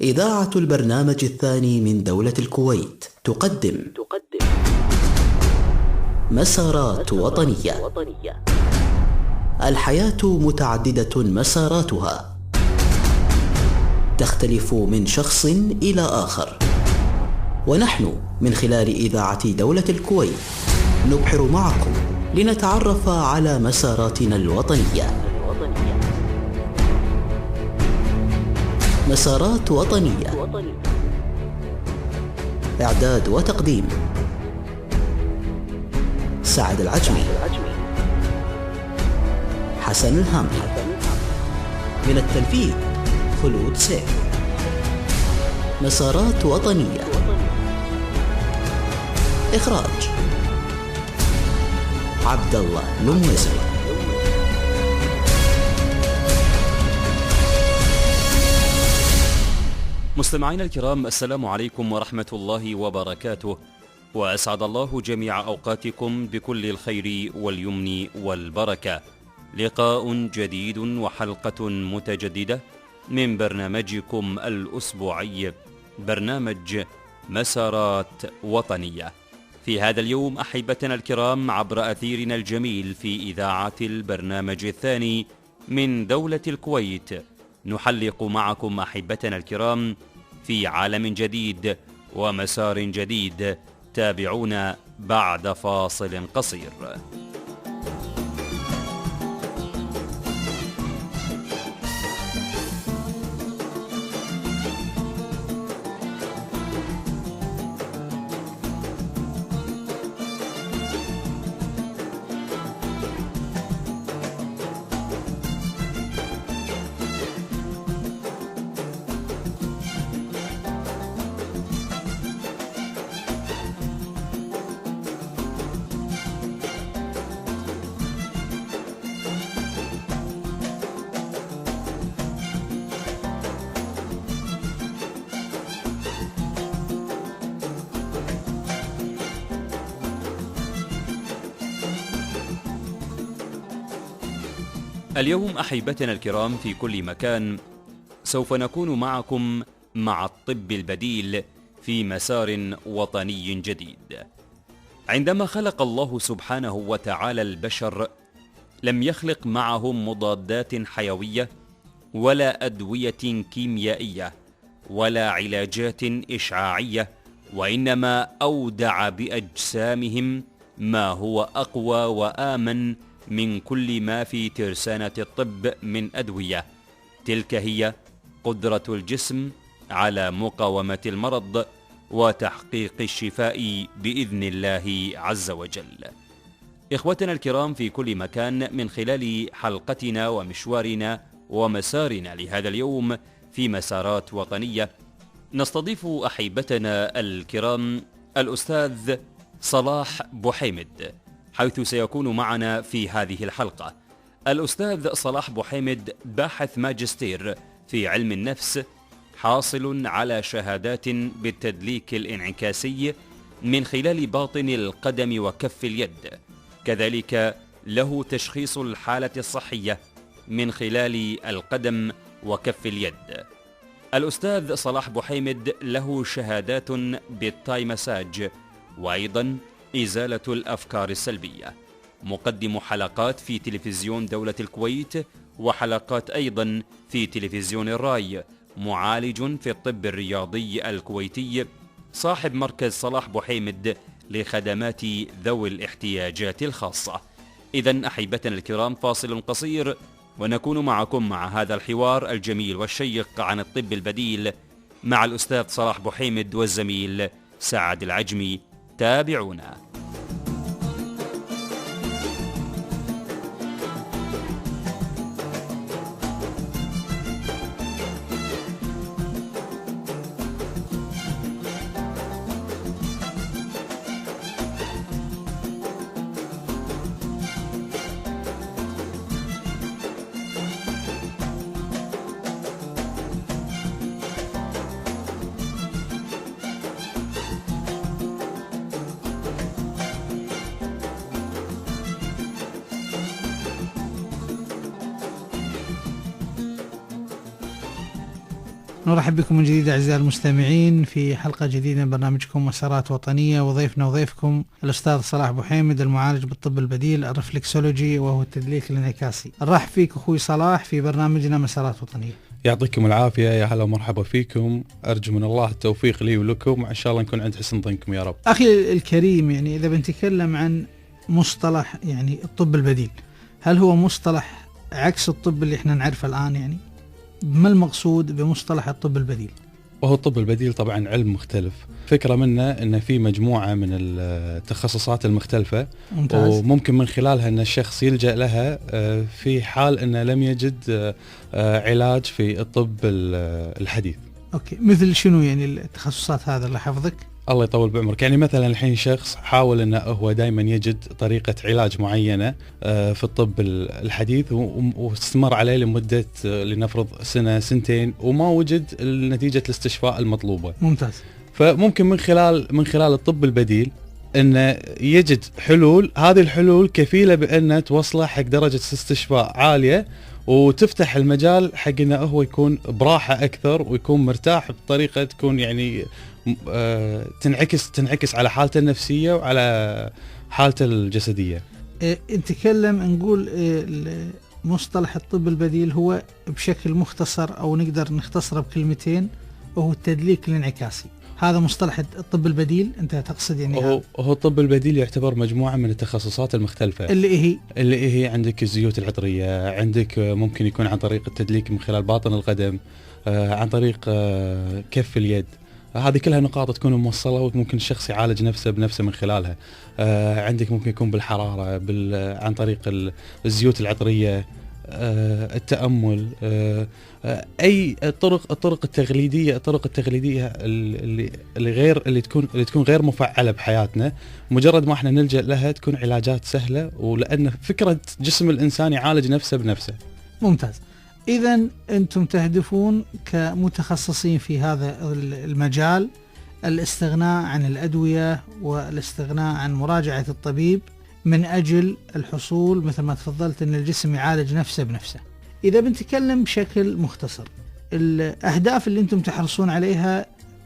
إذاعة البرنامج الثاني من دولة الكويت تقدم مسارات وطنية. الحياة متعددة مساراتها، تختلف من شخص إلى آخر، ونحن من خلال إذاعة دولة الكويت نبحر معكم لنتعرف على مساراتنا الوطنية. مسارات وطنية، إعداد وتقديم سعد العجمي، حسن الهامي. من التنفيذ خلود سيف. مسارات وطنية، إخراج عبد الله الموزي. مستمعينا الكرام، السلام عليكم ورحمة الله وبركاته، وأسعد الله جميع أوقاتكم بكل الخير واليمن والبركة. لقاء جديد وحلقة متجددة من برنامجكم الأسبوعي، برنامج مسارات وطنية. في هذا اليوم أحبتنا الكرام عبر أثيرنا الجميل في إذاعة البرنامج الثاني من دولة الكويت، نحلق معكم أحبتنا الكرام في عالم جديد ومسار جديد. تابعونا بعد فاصل قصير. اليوم أحبتنا الكرام في كل مكان سوف نكون معكم مع الطب البديل في مسار وطني جديد. عندما خلق الله سبحانه وتعالى البشر لم يخلق معهم مضادات حيوية ولا أدوية كيميائية ولا علاجات إشعاعية، وإنما أودع بأجسامهم ما هو أقوى وآمن من كل ما في ترسانة الطب من أدوية. تلك هي قدرة الجسم على مقاومة المرض وتحقيق الشفاء بإذن الله عز وجل. إخوتنا الكرام في كل مكان، من خلال حلقتنا ومشوارنا ومسارنا لهذا اليوم في مسارات وطنية، نستضيف أحبتنا الكرام الأستاذ صلاح بوحيمد، حيث سيكون معنا في هذه الحلقة. الأستاذ صلاح بوحيمد باحث ماجستير في علم النفس، حاصل على شهادات بالتدليك الانعكاسي من خلال باطن القدم وكف اليد، كذلك له تشخيص الحالة الصحية من خلال القدم وكف اليد. الأستاذ صلاح بوحيمد له شهادات بالتاي مساج، وأيضا إزالة الأفكار السلبية، مقدم حلقات في تلفزيون دولة الكويت وحلقات أيضا في تلفزيون الراي، معالج في الطب الرياضي الكويتي، صاحب مركز صلاح بوحيمد لخدمات ذوي الاحتياجات الخاصة. إذن أحبتنا الكرام فاصل قصير ونكون معكم مع هذا الحوار الجميل والشيق عن الطب البديل مع الأستاذ صلاح بوحيمد والزميل سعد العجمي. تابعونا. نرحب بكم من جديد أعزائي المستمعين في حلقة جديدة من برنامجكم مسارات وطنية، وضيفنا وضيفكم الأستاذ صلاح بوحيمد، المعالج بالطب البديل الرفلكسولوجي وهو التدليك الانعكاسي. نرحب فيك أخوي صلاح في برنامجنا مسارات وطنية. يعطيكم العافية، يا هلا ومرحبا فيكم. أرجو من الله التوفيق لي ولكم، إن شاء الله نكون عند حسن ظنكم يا رب. أخي الكريم، يعني إذا بنتكلم عن مصطلح يعني الطب البديل، هل هو مصطلح عكس الطب اللي احنا نعرفه الآن؟ يعني ما المقصود بمصطلح الطب البديل؟ وهو الطب البديل طبعا علم مختلف، فكرة منه أن في مجموعة من التخصصات المختلفة. ممتاز. وممكن من خلالها أن الشخص يلجأ لها في حال أنه لم يجد علاج في الطب الحديث. أوكي، مثل شنو يعني التخصصات هذا اللي حفظك؟ الله يطول بعمرك. يعني مثلا الحين شخص حاول انه هو دائما يجد طريقة علاج معينة في الطب الحديث واستمر عليه لمدة لنفرض سنة سنتين وما وجد نتيجة الاستشفاء المطلوبة. ممتاز. فممكن من خلال الطب البديل انه يجد حلول، هذه الحلول كفيلة بأنها توصله حق درجة استشفاء عالية وتفتح المجال حق انه هو يكون براحة اكثر ويكون مرتاح بطريقة تكون يعني تنعكس على حالته النفسية وعلى حالته الجسدية. نتكلم نقول مصطلح الطب البديل هو بشكل مختصر أو نقدر نختصره بكلمتين، وهو التدليك الانعكاسي. هذا مصطلح الطب البديل أنت تقصد يعني؟ هو الطب البديل يعتبر مجموعة من التخصصات المختلفة اللي هي عندك الزيوت العطرية، عندك ممكن يكون عن طريق التدليك من خلال باطن القدم، عن طريق كف اليد. هذه كلها نقاط تكون موصلة وممكن الشخص يعالج نفسه بنفسه من خلالها. عندك ممكن يكون بالحرارة، عن طريق الزيوت العطرية، التأمل، أي الطرق التقليدية اللي تكون غير مفعلة بحياتنا، مجرد ما احنا نلجأ لها تكون علاجات سهلة، ولأن فكرة جسم الإنسان يعالج نفسه بنفسه. ممتاز. إذن أنتم تهدفون كمتخصصين في هذا المجال الاستغناء عن الأدوية والاستغناء عن مراجعة الطبيب من أجل الحصول مثل ما تفضلت أن الجسم يعالج نفسه بنفسه. إذا بنتكلم بشكل مختصر، الأهداف اللي أنتم تحرصون عليها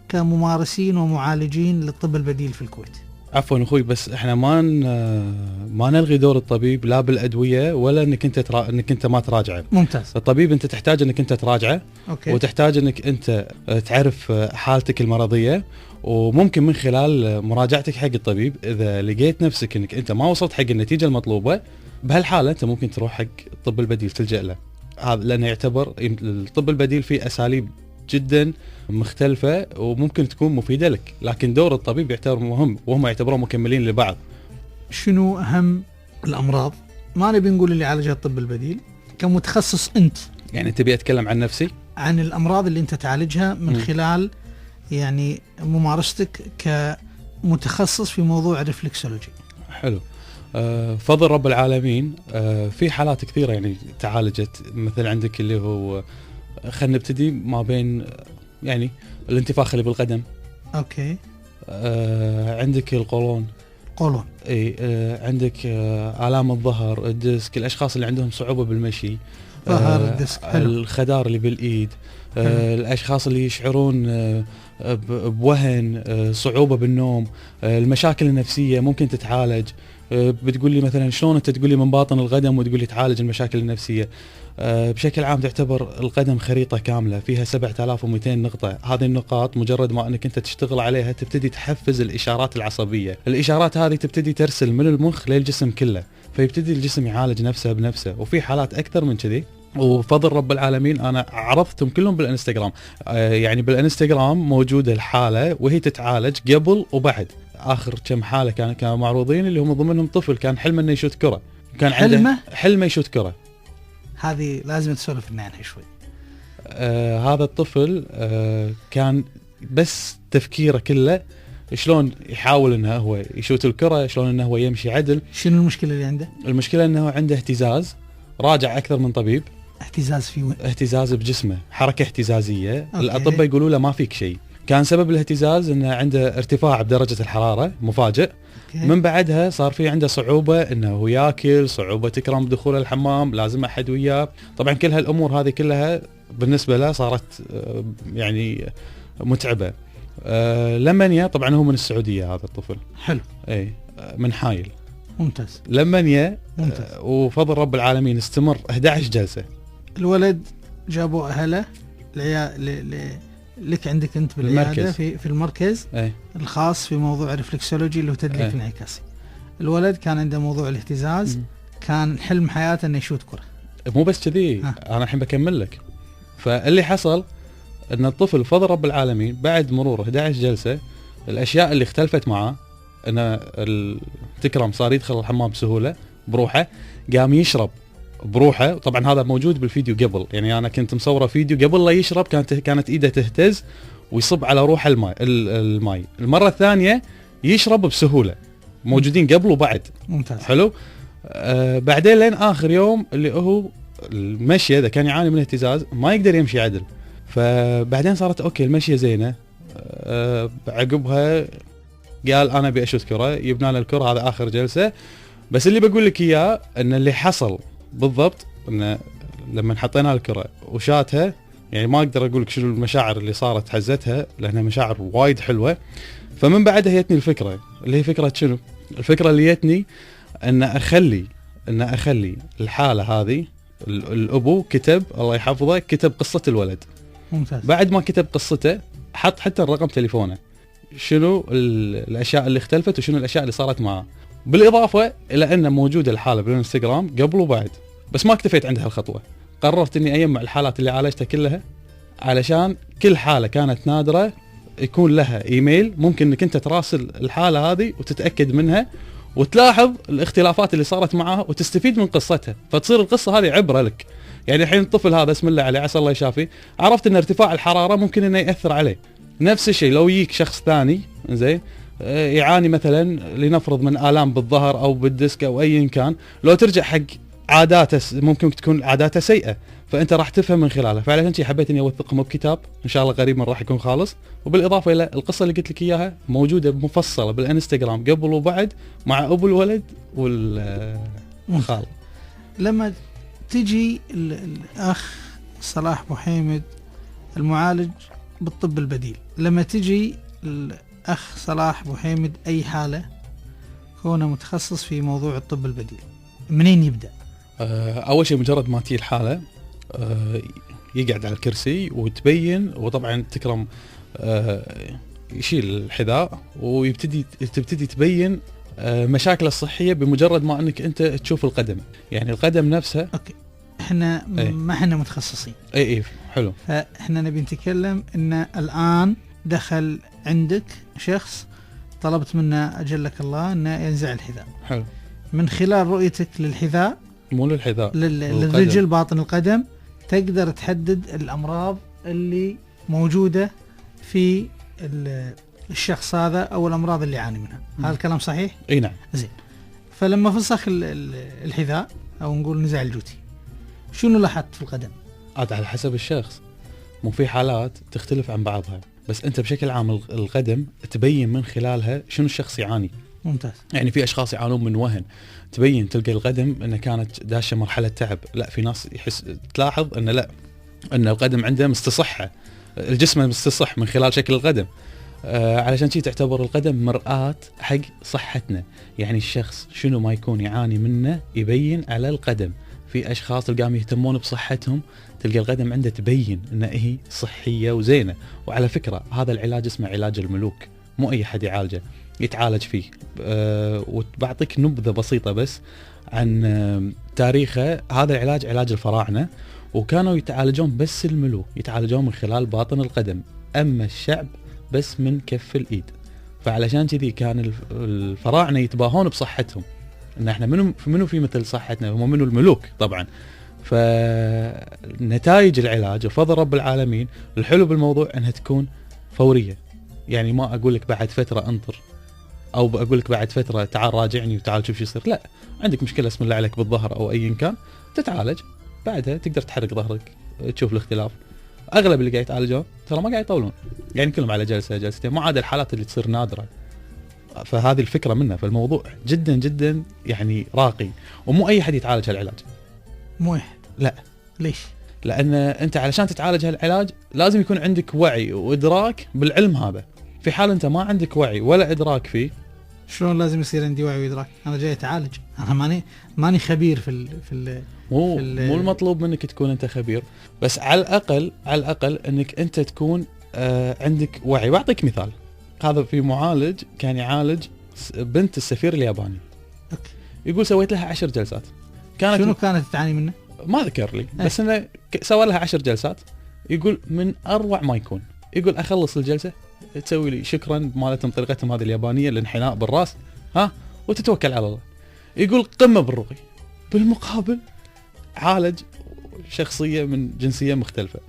كممارسين ومعالجين للطب البديل في الكويت. عفوا أخوي، بس احنا ما نلغي دور الطبيب لا بالأدوية ولا انك انت ما تراجعه. ممتاز. الطبيب انت تحتاج انك انت تراجعه. أوكي. وتحتاج انك انت تعرف حالتك المرضية، وممكن من خلال مراجعتك حق الطبيب اذا لقيت نفسك انك انت ما وصلت حق النتيجة المطلوبة، بهالحالة انت ممكن تروح حق الطب البديل تلجأ له. هذا لانه يعتبر الطب البديل فيه اساليب جدا مختلفة وممكن تكون مفيدة لك، لكن دور الطبيب يعتبر مهم وهم يعتبرون مكملين لبعض. شنو أهم الأمراض؟ ما نبي نقول اللي عالجها الطب البديل كمتخصص أنت، يعني تبي أتكلم عن نفسي، عن الأمراض اللي أنت تعالجها من خلال يعني ممارستك كمتخصص في موضوع الرفلكسولوجي. حلو. فضل رب العالمين، في حالات كثيرة يعني تعالجت. مثل عندك اللي هو خلينا نبتدي ما بين يعني الانتفاخ اللي بالقدم. اوكي. عندك القولون. اي. عندك آلام الظهر، الديسك، الاشخاص اللي عندهم صعوبة بالمشي، ظهر الديسك. الخدار اللي بالايد، الاشخاص اللي يشعرون بوهن، صعوبة بالنوم، المشاكل النفسية ممكن تتعالج. بتقول لي مثلا شلون انت تقول لي من باطن القدم وتقول لي تعالج المشاكل النفسية؟ بشكل عام تعتبر القدم خريطة كاملة فيها 7200 نقطة. هذه النقاط مجرد ما انك انت تشتغل عليها تبتدي تحفز الاشارات العصبية. الاشارات هذه تبتدي ترسل من المخ للجسم كله، فيبتدي الجسم يعالج نفسه بنفسه. وفي حالات اكثر من كذي، وفضل رب العالمين انا عرضتهم كلهم بالانستغرام. يعني بالانستغرام موجودة الحالة وهي تتعالج قبل وبعد. اخر كم حالة كانوا معروضين اللي هم ضمنهم طفل كان حلمه انه يشوت كرة، كان حلمه يشوت كرة. هذه لازم تسولف لنا عنها شوي. هذا الطفل كان بس تفكيره كله شلون يحاول انه هو يشوت الكرة، شلون انه هو يمشي عدل. شنو المشكلة اللي عنده؟ المشكلة انه عنده اهتزاز، راجع اكثر من طبيب. اهتزاز في وين؟ اهتزاز بجسمه، حركة اهتزازية. الاطباء يقولوا له ما فيك شيء. كان سبب الاهتزاز انه عنده ارتفاع بدرجة الحرارة مفاجئ. من بعدها صار في عنده صعوبة انه ياكل، صعوبة تكرم بدخول الحمام، لازم احد وياه. طبعا كل هالامور هذه كلها بالنسبه له صارت يعني متعبه. لمن طبعا هو من السعوديه هذا الطفل. حلو. اي من حايل. ممتاز. لمن ممتاز. وفضل رب العالمين استمر 11 جلسه. الولد جابوا اهله لك عندك انت بالعياده في المركز الخاص في موضوع الرفلكسولوجي اللي هو تدليك انعكاسي. الولد كان عنده موضوع الاهتزاز، كان حلم حياته انه يشوت كره. مو بس كذي، انا الحين بكمل لك. فاللي حصل ان الطفل فضل رب العالمين بعد مرور 11 جلسه الاشياء اللي اختلفت معاه، ان تكرم صار يدخل الحمام بسهوله بروحه، قام يشرب بروحه. طبعا هذا موجود بالفيديو قبل، يعني انا كنت مصوره فيديو قبل لا يشرب كانت ايده تهتز ويصب على روحه الماء. المره الثانيه يشرب بسهوله، موجودين قبل وبعد. ممتاز. حلو. بعدين لين اخر يوم اللي هو المشي اذا كان يعاني من اهتزاز ما يقدر يمشي عدل. فبعدين صارت اوكي المشيه زينه. عقبها قال انا ابي اشوت كره، يبنى له الكره. هذا اخر جلسه. بس اللي بقول لك اياه ان اللي حصل بالضبط ان لما حطينا الكره وشاتها، يعني ما اقدر اقول لك شنو المشاعر اللي صارت حزتها لانها مشاعر وايد حلوه. فمن بعدها جتني الفكره، اللي هي فكره شنو؟ الفكره اللي جتني ان اخلي الحاله هذه. الابو كتب الله يحفظه، كتب قصه الولد. ممتاز. بعد ما كتب قصته حط حتى الرقم تليفونه، شنو الاشياء اللي اختلفت وشنو الاشياء اللي صارت معه، بالاضافه الى ان موجوده الحاله بالانستغرام قبل وبعد. بس ما اكتفيت عند هالخطوه، قررت اني اجمع الحالات اللي عالجتها كلها، علشان كل حاله كانت نادره يكون لها ايميل ممكن انك انت تراسل الحاله هذه وتتاكد منها وتلاحظ الاختلافات اللي صارت معها وتستفيد من قصتها، فتصير القصه هذه عبره لك. يعني الحين الطفل هذا اسم الله عليه عسى الله يشافيه، عرفت ان ارتفاع الحراره ممكن انه ياثر عليه. نفس الشيء لو يجيك شخص ثاني زين يعاني مثلا لنفرض من آلام بالظهر او بالديسك او ايا كان، لو ترجع حق عاداته ممكن تكون عاداته سيئه، فانت راح تفهم من خلالها. فعلشان شيء حبيت اني اوثقهم بكتاب، ان شاء الله قريبا راح يكون خالص. وبالاضافه الى القصه اللي قلت لك اياها موجوده مفصله بالانستغرام قبل وبعد مع ابو الولد والخال. لما تجي الاخ صلاح بوحيمد المعالج بالطب البديل، لما تجي الاخ صلاح بوحيمد اي حاله كونه متخصص في موضوع الطب البديل، منين يبدا؟ اول شيء مجرد ما تيجي الحاله يقعد على الكرسي وتبين، وطبعا تكرم يشيل الحذاء تبتدي تبين مشاكل الصحيه بمجرد ما انك انت تشوف القدم. يعني القدم نفسها. اوكي احنا ما احنا متخصصين. اي حلو. فاحنا نبي نتكلم ان الان دخل عندك شخص طلبت منه اجلك الله انه ينزع الحذاء. حلو. من خلال رؤيتك للحذاء، مو للحذاء، للرجل باطن القدم، تقدر تحدد الامراض اللي موجوده في الشخص هذا او الامراض اللي يعاني منها. هذا الكلام صحيح؟ اي نعم. زين. فلما فسخ الحذاء او نقول نزع الجوتي، شنو لاحظت في القدم؟ عاد على حسب الشخص، مو في حالات تختلف عن بعضها، بس انت بشكل عام القدم تبين من خلالها شنو الشخص يعاني. ممتاز. يعني في اشخاص يعانون من وهن، تبين تلقى القدم انها كانت داشه مرحله تعب. لا، في ناس تلاحظ ان لا، ان القدم عنده مستصحه، الجسم مستصح من خلال شكل القدم. علشان شي تعتبر القدم مرآة حق صحتنا. يعني الشخص شنو ما يكون يعاني منه يبين على القدم. في اشخاص تلقاهم يهتمون بصحتهم، تلقى القدم عنده تبين انها هي صحيه وزينه. وعلى فكره هذا العلاج اسمه علاج الملوك، مو اي حد يعالجه، يتعالج فيه. وبعطيك نبذه بسيطه بس عن تاريخه. هذا العلاج علاج الفراعنه، وكانوا يتعالجون بس الملوك يتعالجون من خلال باطن القدم، اما الشعب بس من كف الايد. فعلشان كذي كان الفراعنه يتباهون بصحتهم، ان احنا منو في مثل صحتنا، هم منو الملوك طبعا. فنتائج العلاج بفضل رب العالمين الحلو بالموضوع انها تكون فوريه. يعني ما اقول لك بعد فتره انطر، او اقول لك بعد فتره تعال راجعني وتعال شوف شو يصير. لا، عندك مشكله اسم الله عليك بالظهر او ايا كان، تتعالج بعدها تقدر تحرك ظهرك تشوف الاختلاف. اغلب اللي قاعد يتعالجون ترى ما قاعد يطولون، يعني كلهم على جلسه جلستين، ما عدا الحالات اللي تصير نادره. فهذه الفكره منه. فالموضوع جدا جدا يعني راقي، ومو اي حد يتعالج هالعلاج. مو اي حد؟ لا. ليش؟ لان انت علشان تتعالج هالعلاج لازم يكون عندك وعي وادراك بالعلم هذا. في حال انت ما عندك وعي ولا ادراك فيه، شلون لازم يصير عندي وعي وادراك؟ انا جاي اتعالج، انا ماني خبير مو المطلوب منك تكون انت خبير، بس على الاقل انك انت تكون عندك وعي. بعطيك مثال، هذا في معالج كان يعالج بنت السفير الياباني. أوكي. يقول سويت لها 10 جلسات. شنو كانت تعاني منه؟ ما ذكر لي، بس انه سوى لها 10 جلسات. يقول من اروع ما يكون، يقول اخلص الجلسه تسوي لي شكرا مالتهم طريقتهم هذه اليابانيه، الانحناء بالراس وتتوكل على الله. يقول قمه بالرقي. بالمقابل عالج شخصيه من جنسيه مختلفه.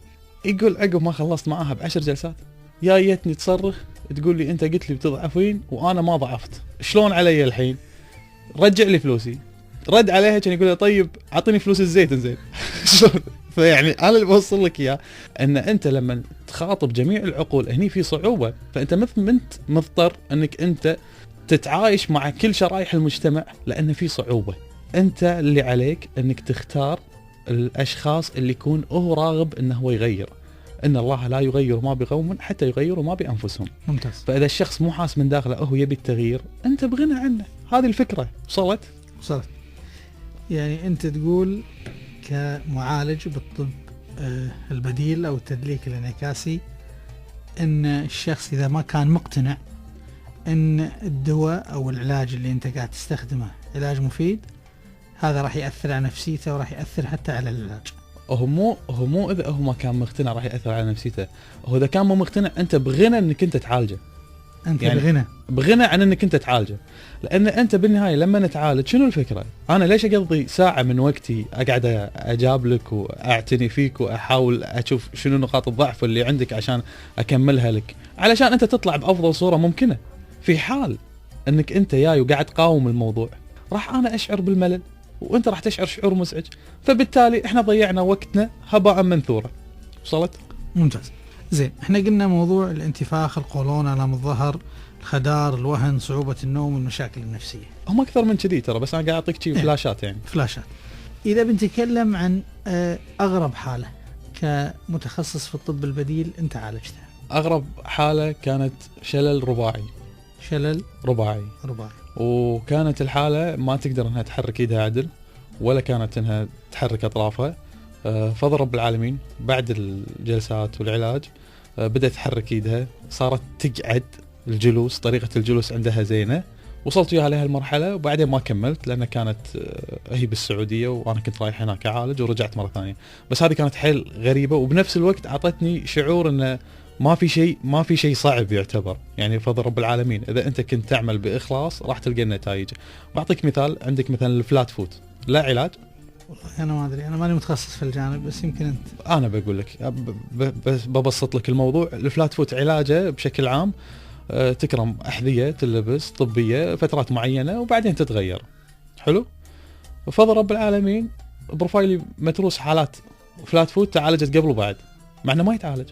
يقول عقب ما خلصت معاها ب10 جلسات جايتني تصرخ تقول لي انت قلت لي بتضعفين وانا ما ضعفت، شلون علي الحين؟ رجع لي فلوسي. رد عليها كان يقول لها طيب اعطيني فلوس الزيت انزين. فيعني انا اللي بوصل لك اياه ان انت لما تخاطب جميع العقول هني في صعوبه، فانت مضطر انك انت تتعايش مع كل شرائح المجتمع لان في صعوبه. انت اللي عليك انك تختار الاشخاص اللي يكون هو راغب انه هو يغير. ان الله لا يغير ما بقوم حتى يغيروا ما بانفسهم. ممتاز. فاذا الشخص مو حاس من داخله هو يبي التغيير، انت بغنى عنه. هذه الفكره وصلت. يعني انت تقول كمعالج بالطب البديل او التدليك الانعكاسي ان الشخص اذا ما كان مقتنع ان الدواء او العلاج اللي انت قاعد تستخدمه علاج مفيد، هذا راح ياثر على نفسيته وراح ياثر حتى على العلاج. هو مو اذا هو ما كان مقتنع راح ياثر على نفسيته، هو اذا كان مو مقتنع انت بغنى انك انت تعالجه. انت يعني بغنى عن انك انت تعالجه، لان انت بالنهايه لما نتعالج شنو الفكره؟ انا ليش اقضي ساعه من وقتي اقعد اجابلك واعتني فيك واحاول اشوف شنو نقاط الضعف اللي عندك عشان اكملها لك، علشان انت تطلع بافضل صوره ممكنه. في حال انك انت جاي وقاعد تقاوم الموضوع راح انا اشعر بالملل وانت راح تشعر شعور مزعج، فبالتالي احنا ضيعنا وقتنا هباء منثورا. وصلت؟ ممتاز. زين، احنا قلنا موضوع الانتفاخ، القولون، الام الظهر، الخدار، الوهن، صعوبة النوم، المشاكل النفسية. هم اكثر من كذي ترى، بس انا قاعد اعطيك شيء فلاشات يعني. فلاشات. اذا بنتكلم عن اغرب حالة كمتخصص في الطب البديل انت عالجتها. اغرب حالة كانت شلل رباعي. شلل رباعي. وكانت الحالة ما تقدر انها تحرك ايدها عدل ولا كانت انها تحرك اطرافها. فضل رب العالمين بعد الجلسات والعلاج بدأت تحرك ايدها، صارت تقعد. الجلوس، طريقة الجلوس عندها زينة. وصلت وياها لها المرحلة وبعدين ما كملت لأنها كانت هي بالسعودية وأنا كنت رايح هناك أعالج ورجعت مرة ثانية. بس هذه كانت حيل غريبة وبنفس الوقت أعطتني شعور إنه ما في شيء صعب يعتبر، يعني فضل رب العالمين. إذا أنت كنت تعمل بإخلاص راح تلقى النتائج. بعطيك مثال، عندك مثلا الفلات فوت، لا علاج. والله أنا ما أدري، أنا ماني متخصص في الجانب، بس يمكن أنت. أنا بقول لك ببسط لك الموضوع. الفلات فوت علاجه بشكل عام تكرم أحذية تلبس طبية فترات معينة وبعدين تتغير. حلو. وفضل رب العالمين بروفايلي متروس حالات فلات فوت تعالجت قبل وبعد، مع انه ما يتعالج.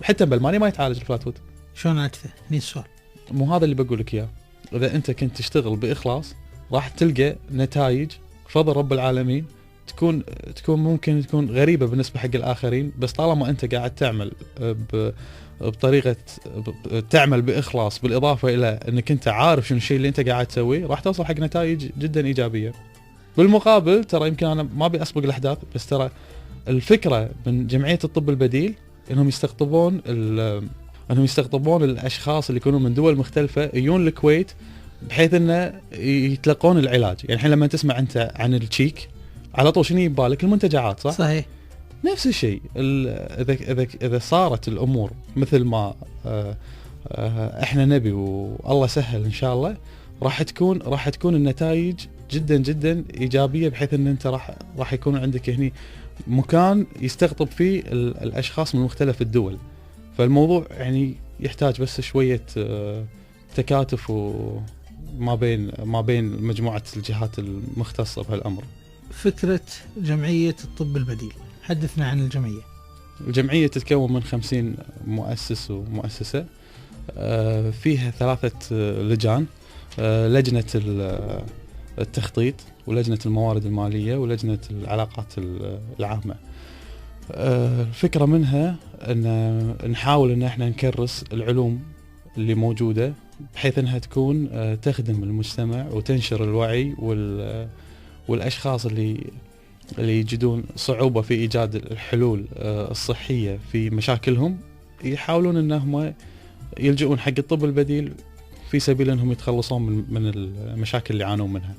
حتى بالماني ما يتعالج الفلات فوت. شلون عالجته؟ هني السؤال. مو هذا اللي بقول لك اياه. اذا انت كنت تشتغل باخلاص راح تلقى نتائج فضل رب العالمين تكون ممكن تكون غريبة بالنسبة حق الآخرين، بس طالما أنت قاعد تعمل بطريقة تعمل بإخلاص بالإضافة إلى أنك أنت عارف شنو الشيء اللي أنت قاعد تسويه راح توصل حق نتائج جدا إيجابية. بالمقابل ترى يمكن أنا ما بأسبق الأحداث، بس ترى الفكرة من جمعية الطب البديل أنهم يستقطبون الأشخاص اللي يكونوا من دول مختلفة يجون الكويت بحيث أنه يتلقون العلاج. يعني الحين لما تسمع أنت عن التشيك على طول شنو يبالك؟ المنتجعات، صح؟ صحيح. نفس الشيء إذا صارت الأمور مثل ما إحنا نبي والله سهل إن شاء الله، راح تكون النتائج جدا جدا إيجابية، بحيث إن أنت راح يكون عندك هني مكان يستقطب فيه الأشخاص من مختلف الدول. فالموضوع يعني يحتاج بس شوية تكاتف وما بين مجموعة الجهات المختصة بهالأمر. فكرة جمعية الطب البديل، حدثنا عن الجمعية. الجمعية تتكون من 50 مؤسس ومؤسسة، فيها 3 لجان، لجنة التخطيط ولجنة الموارد المالية ولجنة العلاقات العامة. الفكرة منها ان نحاول ان احنا نكرس العلوم اللي موجودة بحيث انها تكون تخدم المجتمع وتنشر الوعي والاشخاص اللي يجدون صعوبة في ايجاد الحلول الصحية في مشاكلهم يحاولون انهم يلجؤون حق الطب البديل في سبيل انهم يتخلصون من المشاكل اللي يعانون منها.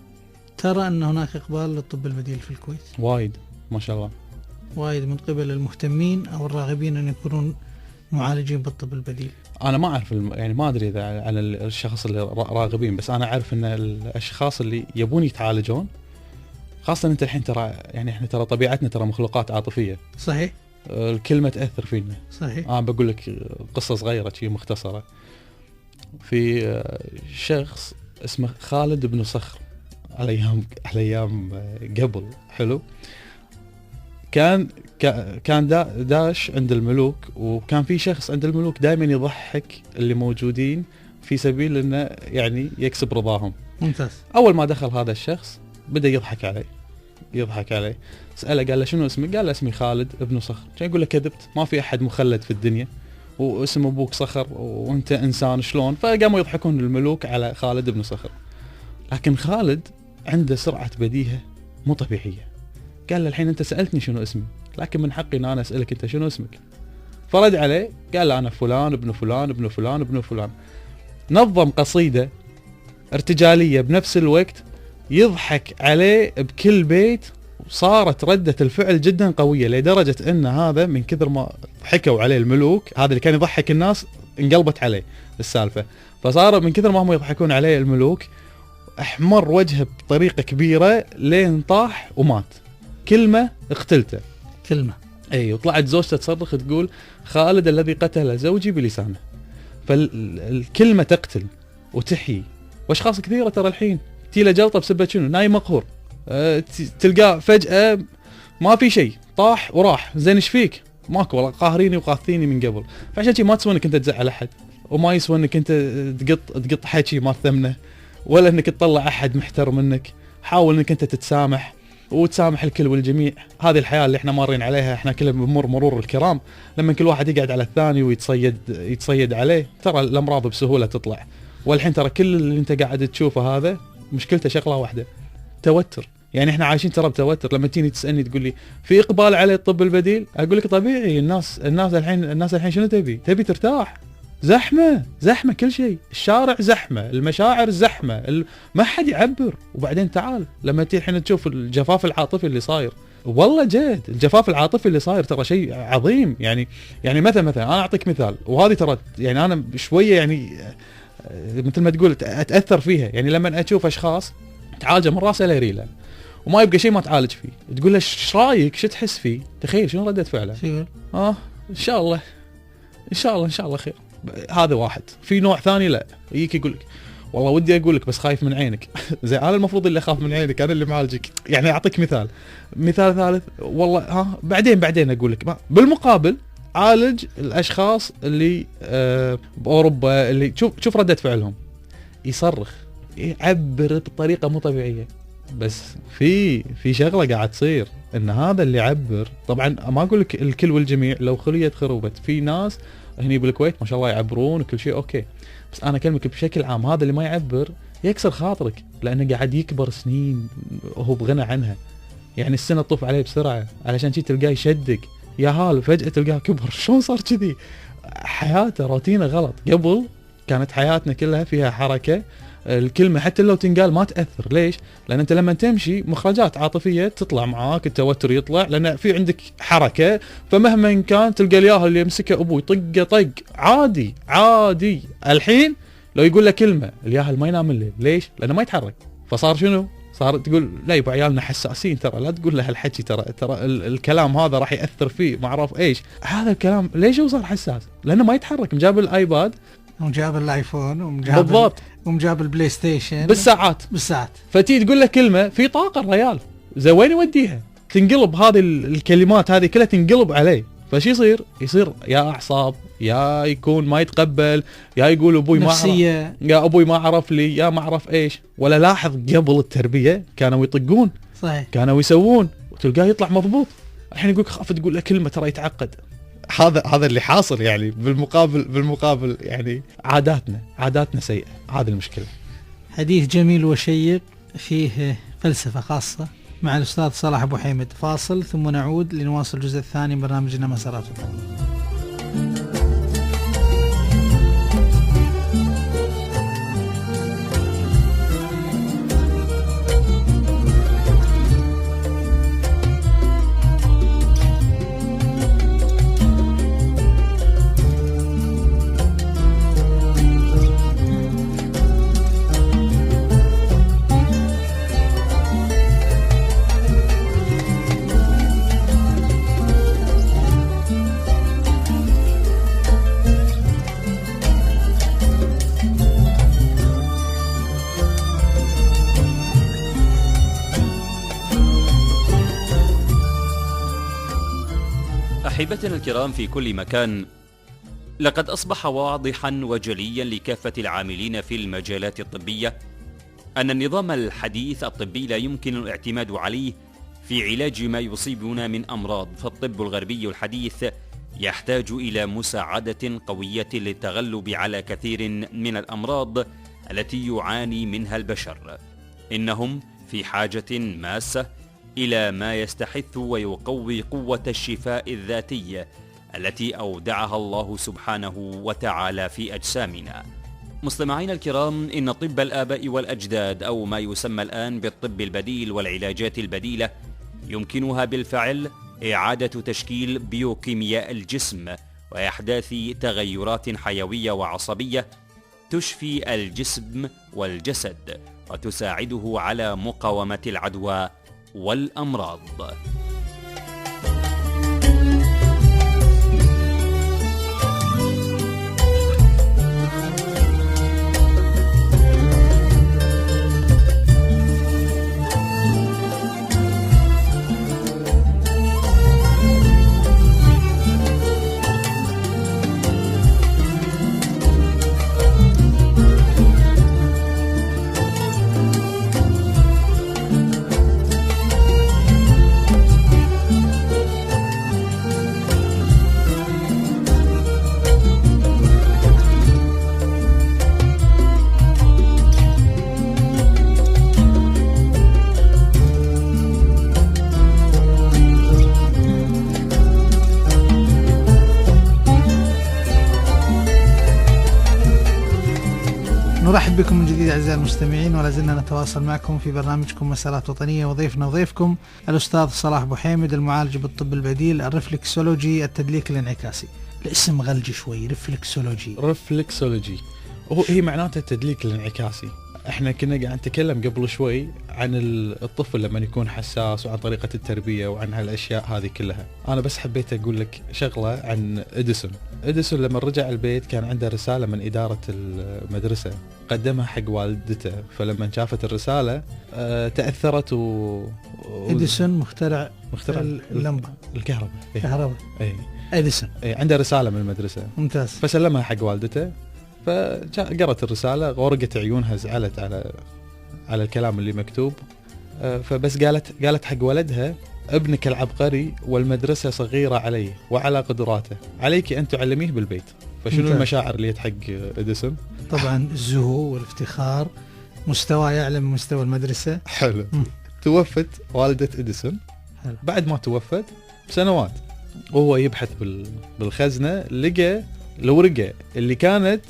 ترى ان هناك اقبال للطب البديل في الكويت وايد ما شاء الله، وايد من قبل المهتمين او الراغبين ان يكونون معالجين بالطب البديل. انا ما اعرف يعني ما ادري اذا على الشخص اللي راغبين، بس انا اعرف ان الاشخاص اللي يبون يتعالجون، خاصه انت الحين ترى يعني احنا ترى طبيعتنا ترى مخلوقات عاطفيه. صحيح. الكلمه تاثر فينا. صحيح. انا بقول لك قصه صغيره شيء مختصره. في شخص اسمه خالد بن صخر على ايام قبل، حلو، كان داش عند الملوك، وكان في شخص عند الملوك دائما يضحك اللي موجودين في سبيل انه يعني يكسب رضاهم. ممتاز. اول ما دخل هذا الشخص بدا يضحك عليه، سأله قال له شنو اسمك؟ قال له اسمي خالد بن صخر. كان يقول له كذبت، ما في احد مخلد في الدنيا واسم ابوك صخر وانت انسان شلون؟ فقاموا يضحكون الملوك على خالد بن صخر. لكن خالد عنده سرعة بديهة مو طبيعية. قال له الحين انت سألتني شنو اسمي، لكن من حقي ان انا اسألك انت شنو اسمك. فرد عليه قال له انا فلان ابن فلان ابن فلان ابن فلان. نظم قصيدة ارتجالية بنفس الوقت يضحك عليه بكل بيت، وصارت ردة الفعل جدا قوية لدرجة ان هذا من كثر ما ضحكوا عليه الملوك، هذا اللي كان يضحك الناس انقلبت عليه السالفة، فصار من كثر ما هم يضحكون عليه الملوك احمر وجهه بطريقة كبيرة لين طاح ومات. كلمة اقتلته. كلمة. اي، وطلعت زوجته تصرخ تقول خالد الذي قتل زوجي بلسانه. فالكلمة تقتل وتحيي. واشخاص كثيرة ترى الحين تيله جلطة بسبب شنو؟ نايم مقهور، تلقاه فجأة ما في شيء، طاح وراح. زين ايش فيك؟ ماكو والله، قاهريني وقاثيني من قبل. فعشان شيء ما تسوى انك انت تزعل احد، وما يسوى انك انت تقط حكي ما ثمنه، ولا انك تطلع احد محترم منك. حاول انك انت تتسامح وتسامح الكل والجميع. هذه الحياة اللي احنا مارين عليها، احنا كلنا بنمر مرور الكرام. لما كل واحد يقعد على الثاني ويتصيد عليه، ترى الامراض بسهولة تطلع. والحين ترى كل اللي انت قاعد تشوفه هذا مشكلته شغلة واحدة، توتر. يعني احنا عايشين ترى بتوتر. لما تيجي تسألني تقول لي في اقبال على الطب البديل، اقول لك طبيعي. الناس الحين شنو تبي ترتاح. زحمة كل شيء، الشارع زحمة، المشاعر زحمة، ما حد يعبر. وبعدين تعال لما تيجي الحين تشوف الجفاف العاطفي اللي صاير، والله جد الجفاف العاطفي اللي صاير ترى شيء عظيم. يعني مثلا انا اعطيك مثال، وهذه ترى يعني انا شوية يعني مثل ما تقول اتأثر فيها. يعني لما اشوف اشخاص تعالجوا من راسه لريله وما يبقى شيء ما تعالج فيه، تقول له ايش رايك، شو تحس فيه؟ تخيل شنو ردة فعله. ان شاء الله خير. هذا واحد. في نوع ثاني لا، يجيك يقول لك والله ودي اقول لك بس خايف من عينك. زي انا المفروض اللي اخاف من عينك، انا اللي معالجك. يعني اعطيك مثال ثالث، والله بعدين اقول لك. بالمقابل عالج الاشخاص اللي باوروبا اللي شوف ردة فعلهم، يصرخ، يعبر بطريقة مو طبيعية. بس في شغلة قاعد تصير ان هذا اللي يعبر، طبعا ما اقول لك الكل والجميع، لو خليت خروبت. في ناس هني بالكويت ما شاء الله يعبرون وكل شيء اوكي، بس انا اكلمك بشكل عام، هذا اللي ما يعبر يكسر خاطرك، لانه قاعد يكبر سنين وهو بغنى عنها. يعني السنة تطوف عليه بسرعة، علشان شي تلقاه يشدق يا هال، فجأة تلقاه كبر. شلون صار كذي؟ حياته روتينه غلط. قبل كانت حياتنا كلها فيها حركة، الكلمة حتى لو تنقال ما تأثر. ليش؟ لأن أنت لما تمشي مخرجات عاطفية تطلع معاك، التوتر يطلع، لأن في عندك حركة. فمهما كان تلقى الياهل اللي يمسكه أبوي طقه طق عادي. الحين لو يقول له كلمة الياهل ما ينام الليل. ليش؟ لأنه ما يتحرك. فصار شنو؟ صار تقول لا يبا عيالنا حساسين، ترى لا تقول له هالحكي، ترى الكلام هذا راح يأثر فيه، ما أعرف إيش هذا الكلام. ليش هو صار حساس؟ لأنه ما يتحرك، مجاب الآيباد ومجاب الايفون بالضبط، ومجاب البلاي ستيشن بالساعات. فتي تقول له كلمة في طاقة الريال، زي وين يوديها؟ تنقلب هذه الكلمات هذه كلها تنقلب عليه. فشي يصير يا أعصاب، يا يكون ما يتقبل، يا يقول أبوي ما عرف، يا أبوي ما عرف لي، يا ما عرف إيش. ولا لاحظ قبل التربية كانوا يطقون، صحيح، كانوا يسوون، وتلقاه يطلع مضبوط. الحين يقولك خاف تقول له كلمه ترى يتعقد. هذا اللي حاصل يعني. بالمقابل يعني عاداتنا سيئه، هذه المشكله. حديث جميل وشيق فيه فلسفة خاصة مع الأستاذ صلاح أبو حيمد. فاصل ثم نعود لنواصل الجزء الثاني من برنامجنا مسارات وطنية. أحبتنا الكرام في كل مكان، لقد أصبح واضحا وجليا لكافة العاملين في المجالات الطبية أن النظام الحديث الطبي لا يمكن الاعتماد عليه في علاج ما يصيبنا من أمراض، فالطب الغربي الحديث يحتاج إلى مساعدة قوية للتغلب على كثير من الأمراض التي يعاني منها البشر. إنهم في حاجة ماسة إلى ما يستحث ويقوي قوة الشفاء الذاتي التي أودعها الله سبحانه وتعالى في أجسامنا. مستمعينا الكرام، إن طب الآباء والأجداد أو ما يسمى الآن بالطب البديل والعلاجات البديلة يمكنها بالفعل إعادة تشكيل بيوكيمياء الجسم وإحداث تغيرات حيوية وعصبية تشفي الجسم والجسد وتساعده على مقاومة العدوى والأمراض. نرحب بكم من جديد أعزائي المستمعين، ولا زلنا نتواصل معكم في برنامجكم مسارات وطنية، وضيفنا وضيفكم الأستاذ صلاح أبو حيمد، المعالج بالطب البديل، الرفلكسولوجي، التدليك الانعكاسي. الاسم غلج شوي، رفلكسولوجي. هي معناتها التدليك الانعكاسي. احنا كنا قاعد نتكلم قبل شوي عن الطفل لما يكون حساس وعن طريقة التربية وعن هالاشياء هذه كلها. انا بس حبيت اقول لك شغلة عن اديسون لما رجع البيت كان عنده رسالة من إدارة المدرسة قدمها حق والدته، فلما شافت الرسالة تأثرت اديسون مخترع اللمبة الكهرباء. اديسون عنده رسالة من المدرسة ممتاز، فسلمها حق والدته، فقرأت الرسالة غرقت عيونها، زعلت على الكلام اللي مكتوب. فبس قالت حق ولدها: ابنك العبقري والمدرسة صغيرة عليه وعلى قدراته، عليك أن تعلميه بالبيت. فشنو المشاعر اللي حق إديسون؟ طبعا الزهو والافتخار، مستوى يعلى من مستوى المدرسة. حلو. توفت والدة إديسون. حلو. بعد ما توفت بسنوات وهو يبحث بالخزنة لقى الورقة اللي كانت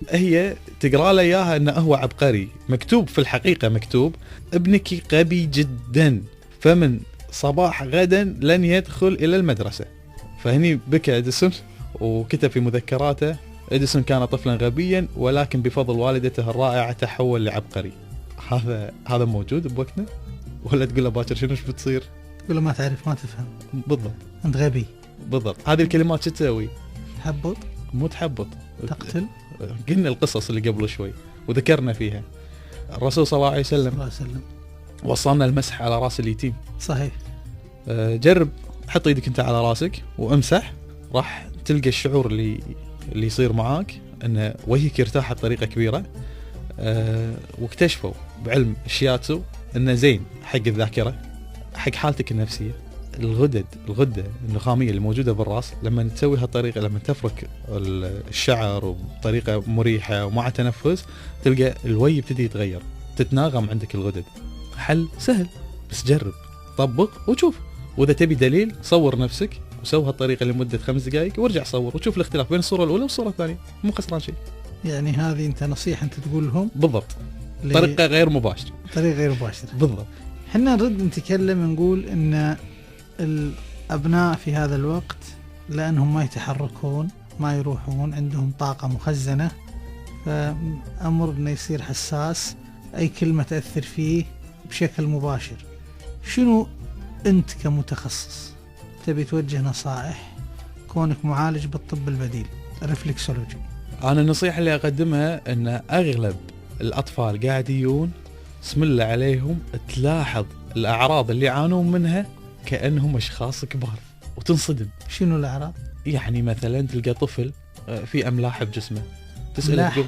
هي تقرأ له إياها أنه هو عبقري. مكتوب في الحقيقة، مكتوب: ابنك غبي جدا، فمن صباح غدا لن يدخل إلى المدرسة. فهني بكى إديسون وكتب في مذكراته: إديسون كان طفلا غبيا ولكن بفضل والدته الرائعة تحول لعبقري. هذا موجود بوقتنا؟ ولا تقول له باكر شنو بتصير؟ تقول له ما تعرف، ما تفهم. بالضبط، أنت غبي. بالضبط. هذه الكلمات شو تسوي؟ تحبط؟ مو تحبط، تقتل. قلنا القصص اللي قبل شوي وذكرنا فيها. الرسول صلى الله عليه وسلم وصلنا المسح على راس اليتيم. صحيح. جرب حط يدك انت على راسك وامسح، راح تلقى الشعور اللي يصير معاك ان وجهك يرتاح بطريقه كبيره. واكتشفوا بعلم الشياتسو انه زين حق الذاكره، حق حالتك النفسيه. الغده النخاميه اللي موجوده بالراس لما تسوي هالطريقه، لما تفرك الشعر وبطريقه مريحه ومع تنفس، تلقى الوي يبتدي يتغير، تتناغم عندك الغدد. حل سهل، بس جرب طبق وشوف. واذا تبي دليل صور نفسك وسوي هالطريقه لمده 5 دقائق وارجع صور وشوف الاختلاف بين الصوره الاولى والصوره الثانيه، مو خسران شيء. يعني هذه انت نصيحه انت تقول لهم بالضبط، طريقه غير مباشره. طريقه غير مباشره بالضبط. احنا نرد نتكلم نقول ان الابناء في هذا الوقت لانهم ما يتحركون، ما يروحون، عندهم طاقه مخزنه، فامر انه يصير حساس، اي كلمه تاثر فيه بشكل مباشر. شنو انت كمتخصص تبي توجه نصائح كونك معالج بالطب البديل الرفلكسولوجي؟ انا النصيحه اللي اقدمها ان اغلب الاطفال قاعدين بسم الله عليهم تلاحظ الاعراض اللي يعانون منها كانهم اشخاص كبار وتنصدم. شنو الاعراض؟ يعني مثلا تلقى طفل في املاح بجسمه، تساله تقول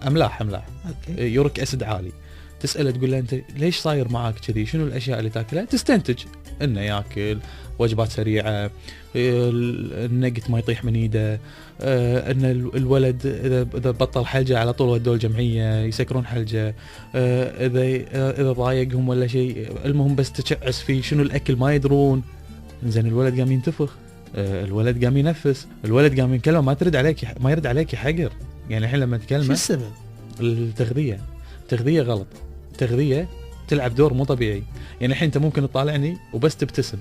املاح اوكي، يوريك اسيد عالي، تساله تقول له انت ليش صاير معاك كذي؟ شنو الاشياء اللي تاكلها؟ تستنتج انه ياكل وجبات سريعه، النقت ما يطيح من ايده، ان الولد اذا بطل حلجه على طول ودوه الجمعيه يسكرون حلجه، اذا ضايقهم ولا شيء، المهم بس تشعس فيه. شنو الاكل ما يدرون. زين الولد قام ينتفخ، الولد قام ينفس، الولد قام يتكلم ما يرد عليك حقر. يعني الحين لما تكلمه شو السبب؟ التغذيه غلط، التغذيه تلعب دور مو طبيعي. يعني الحين انت ممكن تطالعني وبس تبتسم،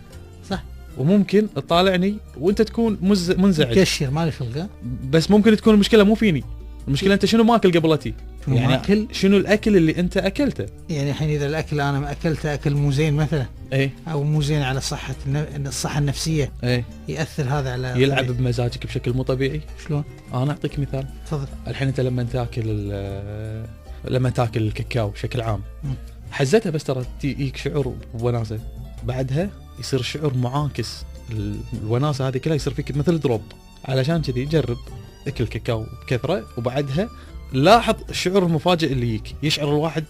صح، وممكن تطالعني وانت تكون منزعج مكشر مالي خلقه، بس ممكن تكون المشكله مو فيني، المشكله انت شنو ماكل قبل تي، يعني شنو الاكل اللي انت اكلته. يعني الحين اذا الاكل انا ما اكلته اكل مو زين مثلا، ايه، او مو زين على الصحه النفسيه، ايه، ياثر هذا على يلعب بمزاجك بشكل مو طبيعي. شلون؟ انا اعطيك مثال. تفضل. الحين انت لما تاكل الكاكاو بشكل عام، حزتها بس ترى يجيك شعور بوناسه، بعدها يصير الشعور معاكس، الوناسه هذه كلها يصير فيك مثل دروب. علشان كذي جرب اكل كاكاو بكثره، وبعدها لاحظ الشعور المفاجئ اللي يجيك. يشعر الواحد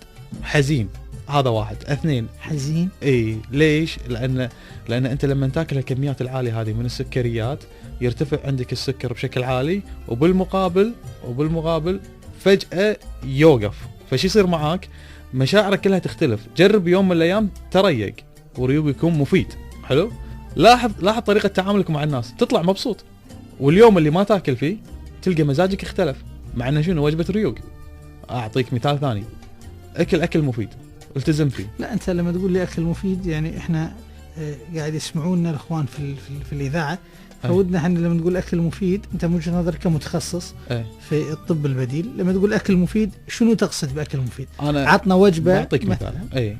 حزين، هذا 1. 2 حزين. اي ليش؟ لان انت لما تاكل الكميات العاليه هذه من السكريات يرتفع عندك السكر بشكل عالي، وبالمقابل فجاه يوقف. فشي يصير معاك؟ مشاعرك كلها تختلف. جرب يوم من الايام تريق وريوق يكون مفيد. حلو، لاحظ طريقه تعاملك مع الناس، تطلع مبسوط. واليوم اللي ما تاكل فيه تلقى مزاجك اختلف، مع انه شنو وجبه ريوق. اعطيك مثال ثاني، اكل مفيد التزم فيه. لا انت لما تقول لي اكل مفيد، يعني احنا قاعد يسمعونا الاخوان في الاذاعه، فودنا احنا لما نقول اكل مفيد، انت من وجهه نظرك كمتخصص في الطب البديل، لما تقول اكل مفيد شنو تقصد باكل مفيد؟ انا عطنا وجبه. اعطيك مثال.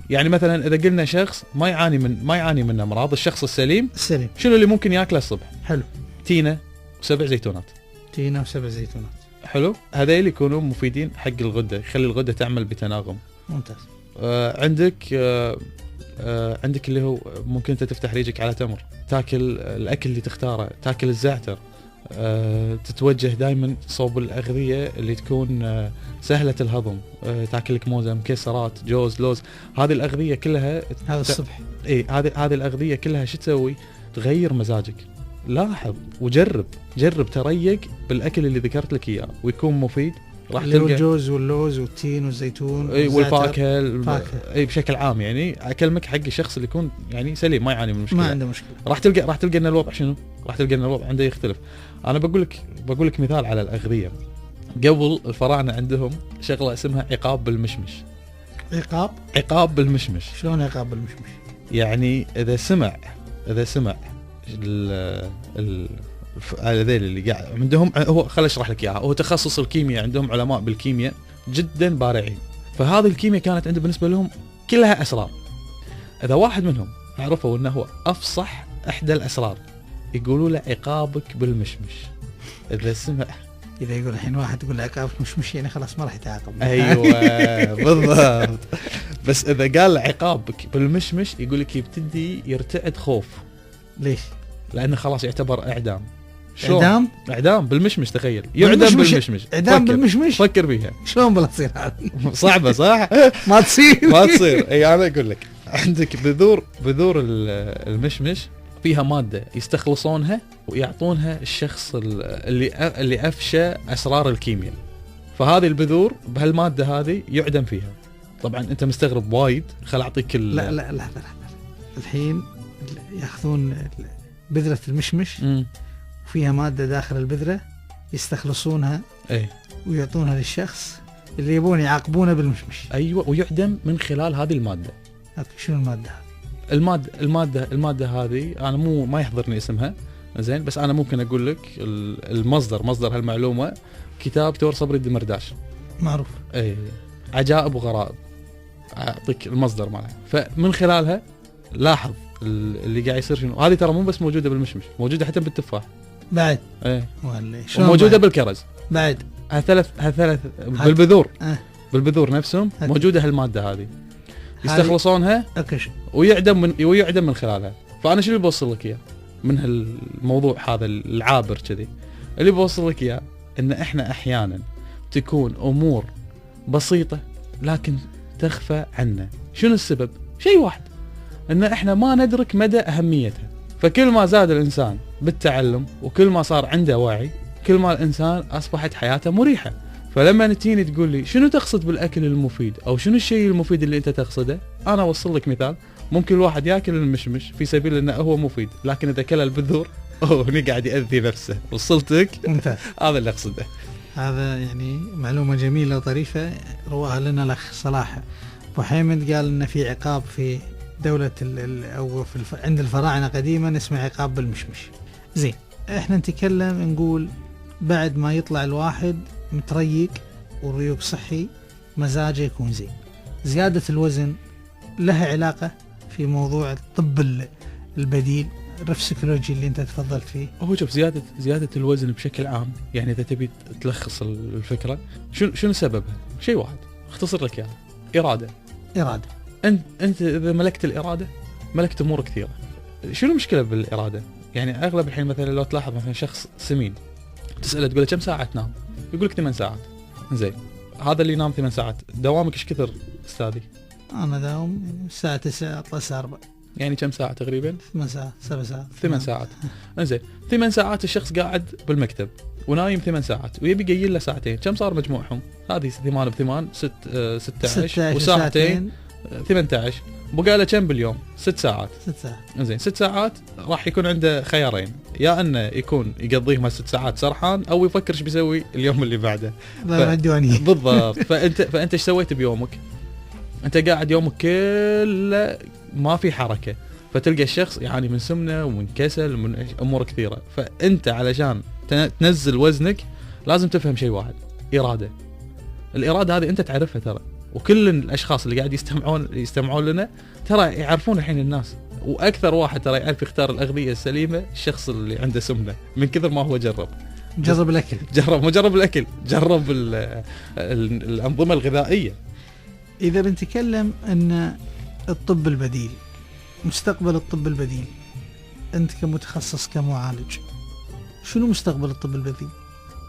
يعني مثلا اذا قلنا شخص ما يعاني من امراض، الشخص السليم شنو اللي ممكن ياكله الصبح؟ حلو، تينه و7 زيتونات. تينه و7 زيتونات، حلو، هذيل يكونوا مفيدين حق الغده، يخلي الغده تعمل بتناغم. ممتاز. عندك اللي هو ممكن انت تفتح ريجك على تمر، تاكل الاكل اللي تختاره، تاكل الزعتر، تتوجه دائما صوب الاغذيه اللي تكون سهله الهضم، تاكل لك موزه، مكسرات، جوز، لوز. هذه الاغذيه كلها هذا الصبح. هذه الاغذيه كلها شو تسوي؟ تغير مزاجك. لاحظ وجرب تريق بالاكل اللي ذكرت لك اياه ويكون مفيد. راح تلقى الجوز واللوز والتين والزيتون والفاكهه بشكل عام. يعني اكلمك حق الشخص اللي يكون يعني سليم، ما يعاني من مشكله، ما عنده مشكله. راح تلقى ان الوضع شنو؟ راح تلقى ان الوضع عنده يختلف. انا بقول لك مثال على الاغذيه. قبل الفراعنه عندهم شغله اسمها عقاب بالمشمش. عقاب بالمشمش. شلون عقاب بالمشمش؟ يعني اذا سمع هذول اللي قاعد عندهم، هو خل اشرح لك اياها. هو تخصص الكيمياء، عندهم علماء بالكيمياء جدا بارعين، فهذه الكيمياء كانت عنده بالنسبه لهم كلها اسرار. اذا واحد منهم عرفوا انه هو افصح احدى الاسرار، يقولوا له عقابك بالمشمش. اذا يقول الحين واحد تقول له عقابك مشمش، يعني خلاص ما راح يتعاقب. ايوه بالضبط. بس اذا قال عقابك بالمشمش يقول لك يبتدي يرتعد خوف. ليش؟ لانه خلاص يعتبر اعدام. اعدام بالمشمش. تخيل يعدم بالمشمش. اعدام بالمشمش. فكر فيها شلون بلا تصير هذه؟ صعبه صح؟ ما تصير. اي انا اقول لك عندك بذور المشمش فيها مادة يستخلصونها ويعطونها الشخص اللي أفشى أسرار الكيمياء. فهذه البذور بهالمادة هذه يعدم فيها. طبعا أنت مستغرب وايد، خل أعطيك لا الحين يأخذون بذرة المشمش وفيها مادة داخل البذرة يستخلصونها ويعطونها للشخص اللي يبون يعاقبونه بالمشمش. أيوة، ويعدم من خلال هذه المادة. شنو المادة هذه؟ المادة هذه أنا ما يحضرني اسمها، زين، بس أنا ممكن أقول لك مصدر هالمعلومة كتاب تور صبري الدمرداش، معروف. عجائب وغرائب، أعطيك المصدر مالها. فمن خلالها لاحظ اللي قاعد يصير شنو. هذه ترى مو بس موجودة بالمشمش، موجودة حتى بالتفاح بعد، وموجودة بالكرز بعد. هالثلاث بالبذور نفسهم موجودة هالمادة هذه، يستخلصونها ويعدم من خلالها. فأنا شو اللي بوصل لك إياه من هالموضوع هذا العابر كذي؟ اللي بوصل لك إياه إن إحنا أحيانا تكون أمور بسيطة لكن تخفى عنا. شنو السبب؟ شيء واحد، إن إحنا ما ندرك مدى أهميتها. فكل ما زاد الإنسان بالتعلم وكل ما صار عنده وعي، كل ما الإنسان أصبحت حياته مريحة. فلما نتيني تقول لي شنو تقصد بالأكل المفيد أو شنو الشيء المفيد اللي أنت تقصده، أنا أوصل لك مثال. ممكن الواحد يأكل المشمش في سبيل أنه هو مفيد، لكن إذا كل البذور هني قاعد يأذي نفسه. وصلتك؟ ممتاز. هذا اللي أقصده. هذا يعني معلومة جميلة وطريفة رواها لنا الأخ صلاح أبو حامد، قال إن في عقاب في دولة أو عند الفراعنة قديما اسمه عقاب بالمشمش. زين، إحنا نتكلم نقول بعد ما يطلع الواحد متريق والريوق صحي مزاجه يكون زين، زيادة الوزن لها علاقة في موضوع الطب البديل الرفسكولوجي اللي انت تفضلت فيه؟ هو شوف، زيادة الوزن بشكل عام، يعني اذا تبي تلخص الفكرة شنو سببها؟ شيء واحد اختصر لك اياها، إرادة. انت اذا ملكت الإرادة ملكت امور كثيرة. شنو المشكلة بالإرادة؟ يعني اغلب الحين مثلا لو تلاحظ مثلا شخص سمين تسأله تقول له كم ساعة تنام؟ يقول لك 8 ساعات. زين، هذا اللي ينام 8 ساعات دوامك ايش كثر استاذي؟ انا داوم الساعة 9 اطلع الساعة 4. يعني كم ساعة تقريبا؟ 8 ساعات 7 ساعات 8 ساعات. انزين، 8 ساعات الشخص قاعد بالمكتب ونايم 8 ساعات ويبي يقيل له ساعتين، كم صار مجموعهم؟ هذه 8 ب8 16 وساعتين 18، بقى له كم باليوم؟ 6 ساعات. 6 ساعات. انزين، 6 ساعات راح يكون عنده خيارين، يا انه يكون يقضيهم 6 ساعات سرحان او يفكر ايش بيسوي اليوم اللي بعده. بالضبط. فانت ايش سويت بيومك؟ انت قاعد يومك كله ما في حركة، فتلقى الشخص يعاني من سمنة ومن كسل ومن امور كثيرة. فانت علشان تنزل وزنك لازم تفهم شيء واحد، الإرادة هذه انت تعرفها ترى، وكل الاشخاص اللي قاعد يستمعون لنا ترى يعرفون الحين الناس. واكثر واحد ترى يعرف يختار الأغذية السليمة الشخص اللي عنده سمنة، من كثر ما هو جرب الأكل، جرب الأكل، جرب الأنظمة الغذائية. إذا بنتكلم أن الطب البديل، مستقبل الطب البديل، أنت كمتخصص كمعالج شنو مستقبل الطب البديل؟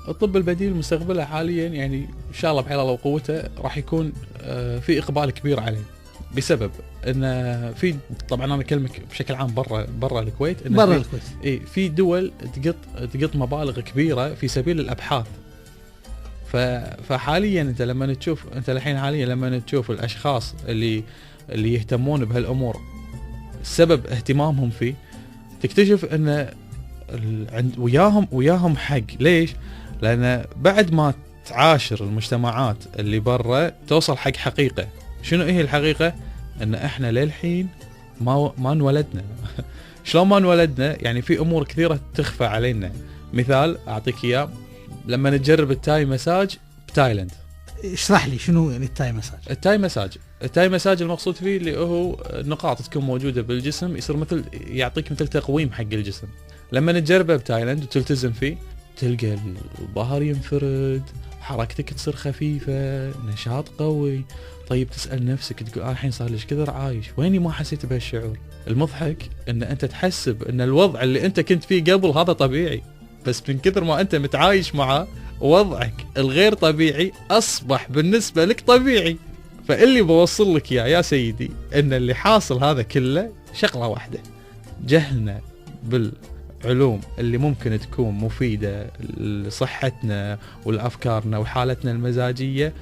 الطب البديل مستقبله حاليا يعني إن شاء الله بحول الله وقوته راح يكون في إقبال كبير عليه، بسبب أن في، طبعا أنا أكلمك بشكل عام برا الكويت، برا الكويت في دول تقط مبالغ كبيرة في سبيل الأبحاث. فحاليا انت الحين حاليا لما تشوف الاشخاص اللي يهتمون بهالامور سبب اهتمامهم فيه، تكتشف ان وياهم حق. ليش؟ لان بعد ما تعاشر المجتمعات اللي برا توصل حق حقيقة. شنو هي الحقيقة؟ ان احنا للحين ما انولدنا. شلون ما انولدنا؟ يعني في امور كثيرة تخفى علينا. مثال اعطيك اياه، لما نجرب التاي مساج بتايلاند. اشرح لي شنو يعني التاي مساج المقصود فيه اللي هو نقاط تكون موجودة بالجسم، يصير يعطيك مثل تقويم حق الجسم. لما نجربه بتايلاند وتلتزم فيه تلقى الظهر ينفرد، حركتك تصير خفيفة، نشاط قوي. طيب تسأل نفسك تقول الحين صار ليش كثر عايش، ويني ما حسيت بهالشعور؟ المضحك ان انت تحسب ان الوضع اللي انت كنت فيه قبل هذا طبيعي، بس من كثر ما انت متعايش معه وضعك الغير طبيعي اصبح بالنسبة لك طبيعي. فاللي بوصل لك يا سيدي ان اللي حاصل هذا كله شغله واحده، جهلنا بالعلوم اللي ممكن تكون مفيده لصحتنا ولافكارنا وحالتنا المزاجيه،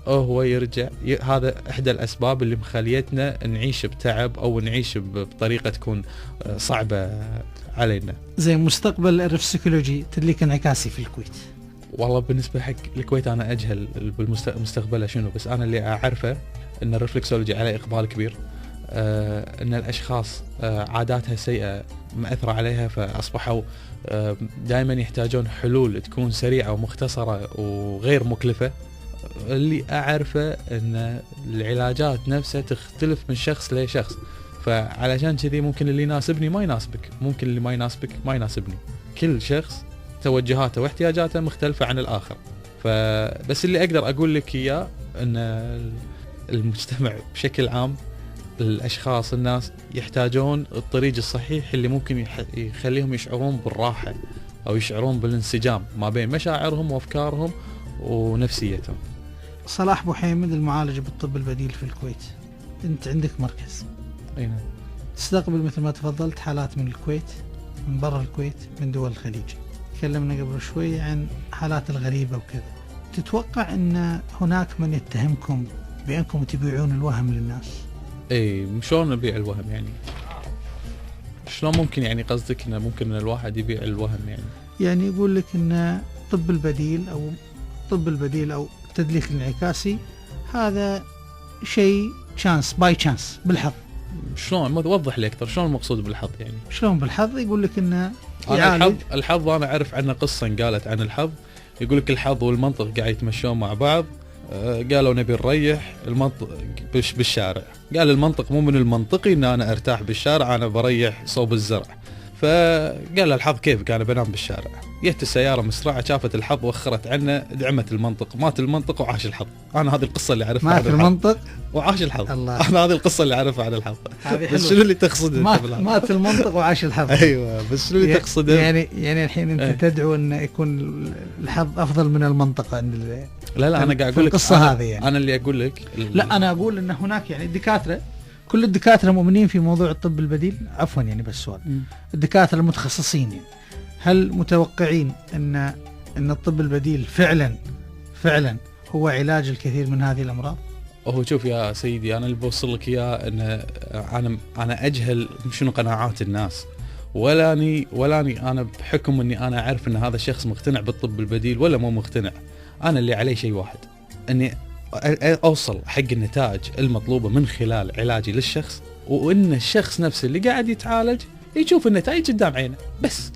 هو يرجع هذا احدى الاسباب اللي مخليتنا نعيش بتعب او نعيش بطريقه تكون صعبه علينا. زي مستقبل الرفسيكولوجي تدليك انعكاسي في الكويت. والله بالنسبه حق الكويت انا اجهل بالمستقبل شنو، بس انا اللي اعرفه ان الرفلكسولوجي عليه اقبال كبير، ان الاشخاص عاداتها سيئه مأثرة عليها، فاصبحوا دائما يحتاجون حلول تكون سريعه ومختصره وغير مكلفه. اللي اعرفه ان العلاجات نفسها تختلف من شخص لشخص، فعلشان كذي ممكن اللي يناسبني ما يناسبك، ممكن اللي ما يناسبك ما يناسبني، كل شخص توجهاته واحتياجاته مختلفة عن الآخر. فبس اللي أقدر أقول لك إياه أن المجتمع بشكل عام، الأشخاص الناس يحتاجون الطريق الصحيح اللي ممكن يخليهم يشعرون بالراحة أو يشعرون بالانسجام ما بين مشاعرهم وأفكارهم ونفسيتهم. صلاح بوحيمد، المعالج بالطب البديل في الكويت. أنت عندك مركز، أي نعم، تستقبل مثل ما تفضلت حالات من الكويت، من برا الكويت، من دول الخليج. تكلمنا قبل شوي عن حالات الغريبة وكذا. تتوقع أن هناك من يتهمكم بأنكم تبيعون الوهم للناس؟ اي شلون نبيع الوهم يعني؟ شلون ممكن يعني قصدك انه ممكن ان الواحد يبيع الوهم يعني يقول لك ان الطب البديل او التدليك الانعكاسي هذا شيء تشانس باي تشانس، بالحظ. شلون؟ وضح لي اكثر، شلون المقصود بالحظ يعني؟ شلون بالحظ؟ يقول لك انه الحظ انا اعرف عنه قصه قالت عن الحظ، يقول لك الحظ والمنطق قاعد يتمشون مع بعض، قالوا نبي نريح المنطق بالشارع، قال المنطق مو من المنطقي ان انا ارتاح بالشارع، انا بريح صوب الزرع. فقال الحظ كيف؟ انا بنام بالشارع. جت السياره مسرعه شافت الحظ وخرت عنه، دعمت المنطق، مات المنطق وعاش الحظ. انا هذه القصه اللي اعرفها مات المنطق وعاش الحظ. الله. انا هذه القصه اللي اعرفها عن الحظ. بس شنو اللي تقصده؟ مات المنطق وعاش الحظ. ايوه بس شنو اللي تقصده؟ يعني الحين انت تدعو ان يكون الحظ افضل من المنطق. لا انا قاعد اقول لك القصه هذه يعني. انا اللي اقول لك لا انا اقول ان هناك يعني الدكاتره، كل الدكاتره مؤمنين في موضوع الطب البديل. عفوا يعني بس سؤال، الدكاتره المتخصصين يعني هل متوقعين ان الطب البديل فعلا هو علاج الكثير من هذه الامراض؟ هو شوف يا سيدي، انا اللي بوصل لك اياه ان انا اجهل شنو قناعات الناس، ولاني انا بحكم اني انا اعرف ان هذا الشخص مقتنع بالطب البديل ولا مو مقتنع. انا اللي علي شيء واحد، اني اوصل حق النتائج المطلوبه من خلال علاجي للشخص، وان الشخص نفسه اللي قاعد يتعالج يشوف النتائج قدام عينه بس.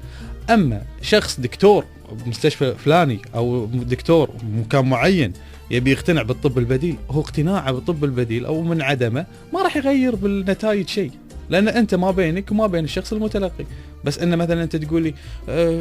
اما شخص دكتور بمستشفى فلاني او دكتور مكان معين يبي يقتنع بالطب البديل، هو اقتناعه بالطب البديل او من عدمه ما راح يغير بالنتائج شيء، لان انت ما بينك وما بين الشخص المتلقي. بس ان مثلا انت تقول لي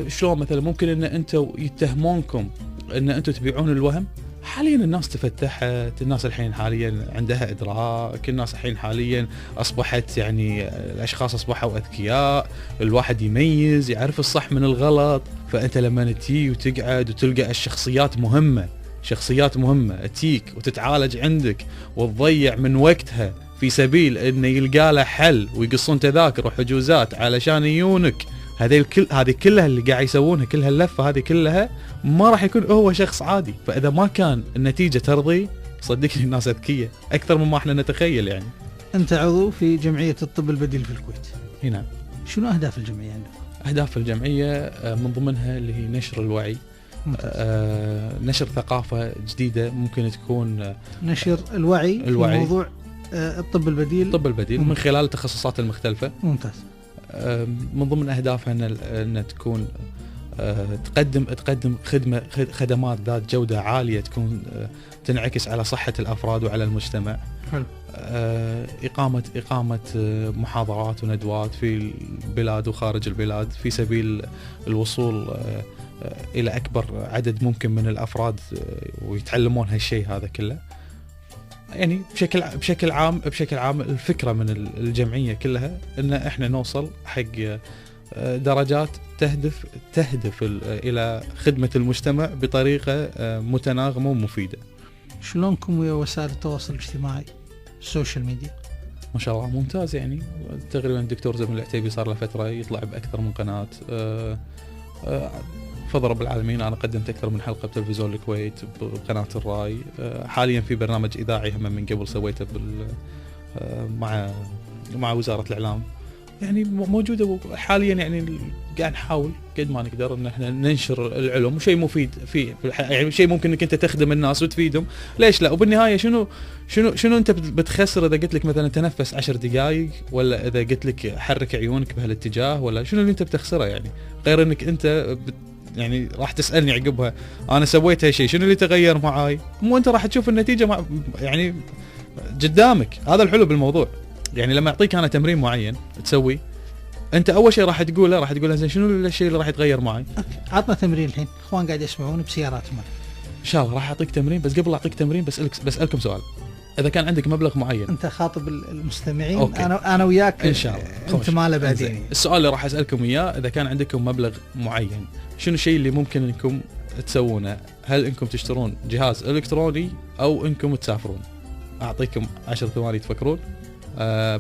شلون مثلا ممكن ان انتم يتهمونكم ان انتم تبيعون الوهم. حاليا الناس تفتحت، الناس الحين حاليا عندها ادراك، الناس الحين حاليا اصبحت يعني الاشخاص اصبحوا اذكياء، الواحد يميز يعرف الصح من الغلط. فانت لما تجي وتقعد وتلقى الشخصيات مهمه تيك وتتعالج عندك وتضيع من وقتها في سبيل انه يلقى له حل ويقصون تذاكر وحجوزات علشان يجونك، هذه كلها اللي قاعد يسوونها، كل هاللفه هذه كلها ما راح يكون هو شخص عادي. فاذا ما كان النتيجه ترضي، صدقني الناس اذكيه اكثر مما احنا نتخيل يعني. انت عضو في جمعيه الطب البديل في الكويت. هنا شنو اهداف الجمعيه عندك؟ اهداف الجمعيه من ضمنها اللي هي نشر الوعي، نشر ثقافه جديده، ممكن تكون نشر الوعي في موضوع الطب البديل من خلال التخصصات المختلفه. ممتاز. من ضمن اهدافها ان تكون تقدم خدمات ذات جوده عاليه، تكون تنعكس على صحه الافراد وعلى المجتمع. حلو. اقامه محاضرات وندوات في البلاد وخارج البلاد في سبيل الوصول الى اكبر عدد ممكن من الافراد ويتعلمون هالشيء هذا كله. يعني بشكل عام الفكره من الجمعيه كلها ان احنا نوصل حق درجات تهدف الى خدمه المجتمع بطريقه متناغمه ومفيده. شلونكم ويا وسائل التواصل الاجتماعي السوشيال ميديا؟ ما شاء الله ممتاز. يعني تقريبا الدكتور زميل العتيبي صار له فتره يطلع باكثر من قناه. فضل رب العالمين انا قدمت اكثر من حلقه بتلفزيون الكويت بقناه الراي. حاليا في برنامج اذاعي هم من قبل سويته مع وزاره الاعلام. يعني موجوده حاليا. يعني قاعد نحاول قد ما نقدر ان احنا ننشر العلم وشيء مفيد فيه يعني شيء ممكن انك انت تخدم الناس وتفيدهم، ليش لا؟ وبالنهايه شنو انت بتخسر اذا قلت لك مثلا تنفس 10 دقائق، ولا اذا قلت لك حرك عيونك بهالاتجاه، ولا شنو اللي انت بتخسره يعني؟ غير انك انت يعني راح تسالني عقبها انا سويت هالشيء شنو اللي تغير معاي، مو انت راح تشوف النتيجه يعني قدامك. هذا الحلو بالموضوع. يعني لما اعطيك انا تمرين معين تسوي انت اول شيء راح تقوله زين شنو الشيء اللي راح يتغير معي. عطنا تمرين الحين، اخوان قاعد يسمعون بسياراتهم ان شاء الله راح اعطيك تمرين. بس قبل لا اعطيك تمرين بسالكم سؤال. اذا كان عندك مبلغ معين، انت خاطب المستمعين أوكي. انا وياك ان شاء الله انت ماله بعدين. السؤال اللي راح اسالكم اياه، اذا كان عندكم مبلغ معين شنو الشيء اللي ممكن انكم تسوونه؟ هل انكم تشترون جهاز الكتروني او انكم تسافرون؟ اعطيكم 10 ثواني تفكرون.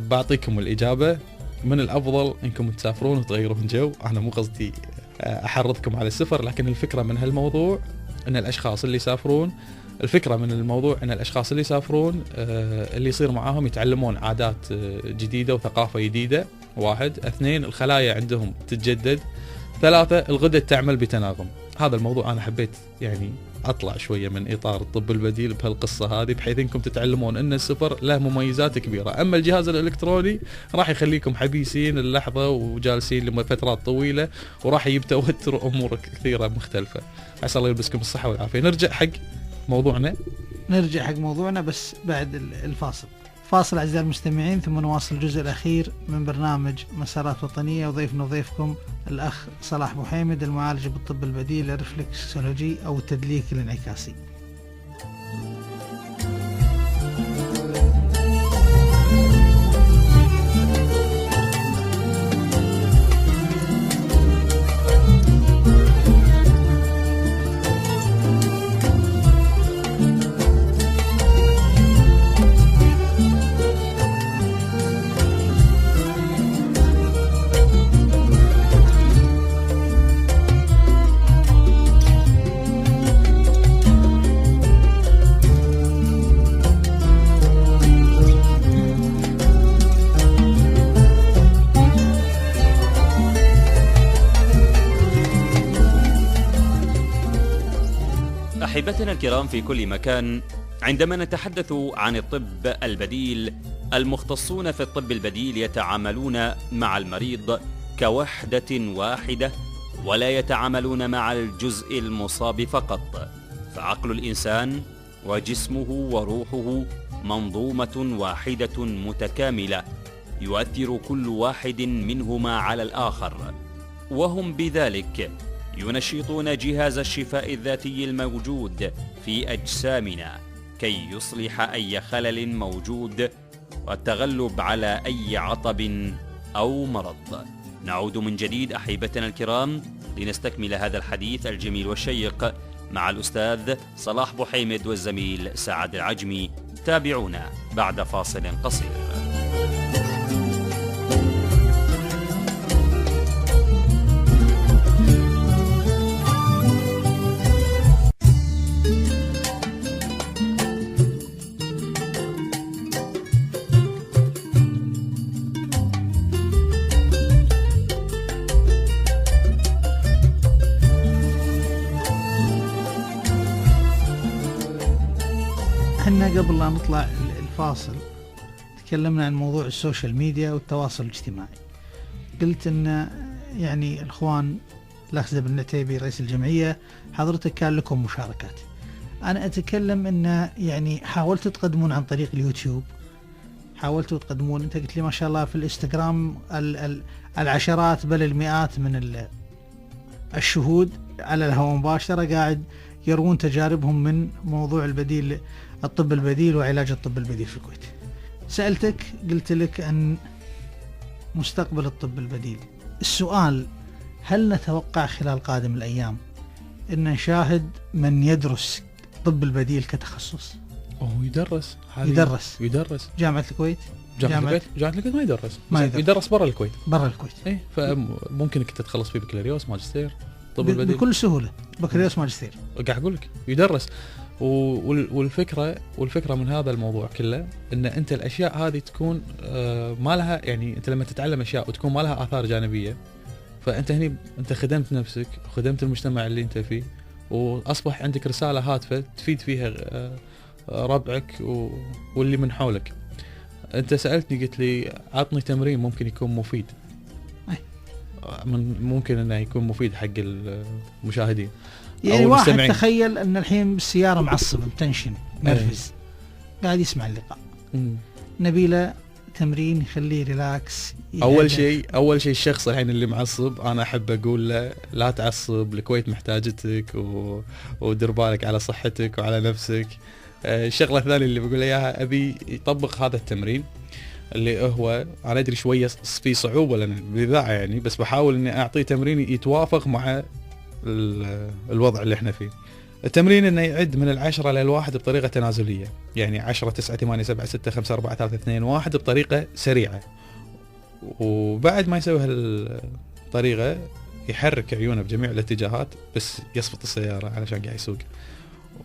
بعطيكم الاجابه. من الافضل انكم تسافرون وتغيرون جو. انا مو قصدي احرضكم على السفر، لكن الفكره من هالموضوع ان الاشخاص اللي يسافرون، اللي يصير معاهم يتعلمون عادات جديده وثقافه جديده. 1 2 الخلايا عندهم تتجدد. 3 الغدد تعمل بتناغم. هذا الموضوع انا حبيت يعني اطلع شويه من اطار الطب البديل بهالقصه هذه، بحيث انكم تتعلمون ان السفر له مميزات كبيره. اما الجهاز الالكتروني راح يخليكم حبيسين اللحظه وجالسين لفترات طويله، وراح يجيب توتر امور كثيره مختلفه. عسى الله يلبسكم الصحه والعافيه. نرجع حق موضوعنا بس بعد الفاصل. فاصل أعزائي المستمعين، ثم نواصل الجزء الأخير من برنامج مسارات وطنية. وضيفنا وضيفكم الأخ صلاح بوحيمد، المعالج بالطب البديل الرفلكسولوجي أو التدليك الانعكاسي. أحبتنا الكرام في كل مكان، عندما نتحدث عن الطب البديل، المختصون في الطب البديل يتعاملون مع المريض كوحدة واحدة، ولا يتعاملون مع الجزء المصاب فقط. فعقل الإنسان وجسمه وروحه منظومة واحدة متكاملة، يؤثر كل واحد منهما على الآخر، وهم بذلك ينشطون جهاز الشفاء الذاتي الموجود في أجسامنا كي يصلح أي خلل موجود والتغلب على أي عطب أو مرض. نعود من جديد أحبتنا الكرام لنستكمل هذا الحديث الجميل والشيق مع الأستاذ صلاح بوحيمد والزميل سعد العجمي. تابعونا بعد فاصل قصير. احنا قبل لا نطلع الفاصل تكلمنا عن موضوع السوشيال ميديا والتواصل الاجتماعي. قلت ان يعني الاخوان الاخ زبل العتيبي رئيس الجمعية حضرتك كان لكم مشاركات. انا اتكلم ان يعني حاولتوا تقدمون عن طريق اليوتيوب، حاولتوا تقدمون، انت قلت لي ما شاء الله في الانستغرام العشرات بل المئات من الشهود على الهواء مباشرة قاعد يروون تجاربهم من موضوع البديل، الطب البديل وعلاج الطب البديل في الكويت. سألتك قلت لك عن مستقبل الطب البديل. السؤال، هل نتوقع خلال قادم الأيام أن نشاهد من يدرس طب البديل كتخصص؟ يدرس يدرس جامعة الكويت. جامعة الكويت ما يدرس، ما يدرس برا الكويت. اي فممكن انك تتخلص فيه بكالوريوس ماجستير طب البديل بكل سهولة، بكالوريوس ماجستير. قاعد اقول لك يدرس. والفكرة من هذا الموضوع كله ان انت الاشياء هذه تكون ما لها، يعني انت لما تتعلم اشياء وتكون ما لها اثار جانبية، فانت هني انت خدمت نفسك وخدمت المجتمع اللي انت فيه، واصبح عندك رسالة هادفة تفيد فيها ربعك واللي من حولك. انت سألتني قلت لي عطني تمرين ممكن يكون مفيد، ممكن انه يكون مفيد حق المشاهدين. يعني واحد تخيل ان الحين بالسيارة معصب متنشن نرفز قاعد يسمع اللقاء، نبيله تمرين يخليه ريلاكس. اول شيء الشخص الحين اللي معصب انا احب اقول له لا تعصب، الكويت محتاجتك ودير بالك على صحتك وعلى نفسك. الشغله الثانيه اللي بقول اياها ابي يطبق هذا التمرين اللي هو انا ادري شويه في صعوبه لان بالاذاعه يعني، بس بحاول اني اعطيه تمرين يتوافق مع الوضع اللي احنا فيه. التمرين انه يعد من 10 إلى 1 بطريقه تنازليه، يعني 10 9 8 7 6 5 4 3 2 1 بطريقه سريعه. وبعد ما يسوي هالطريقه يحرك عيونه بجميع الاتجاهات، بس يصفط السياره علشان قاعد يسوق،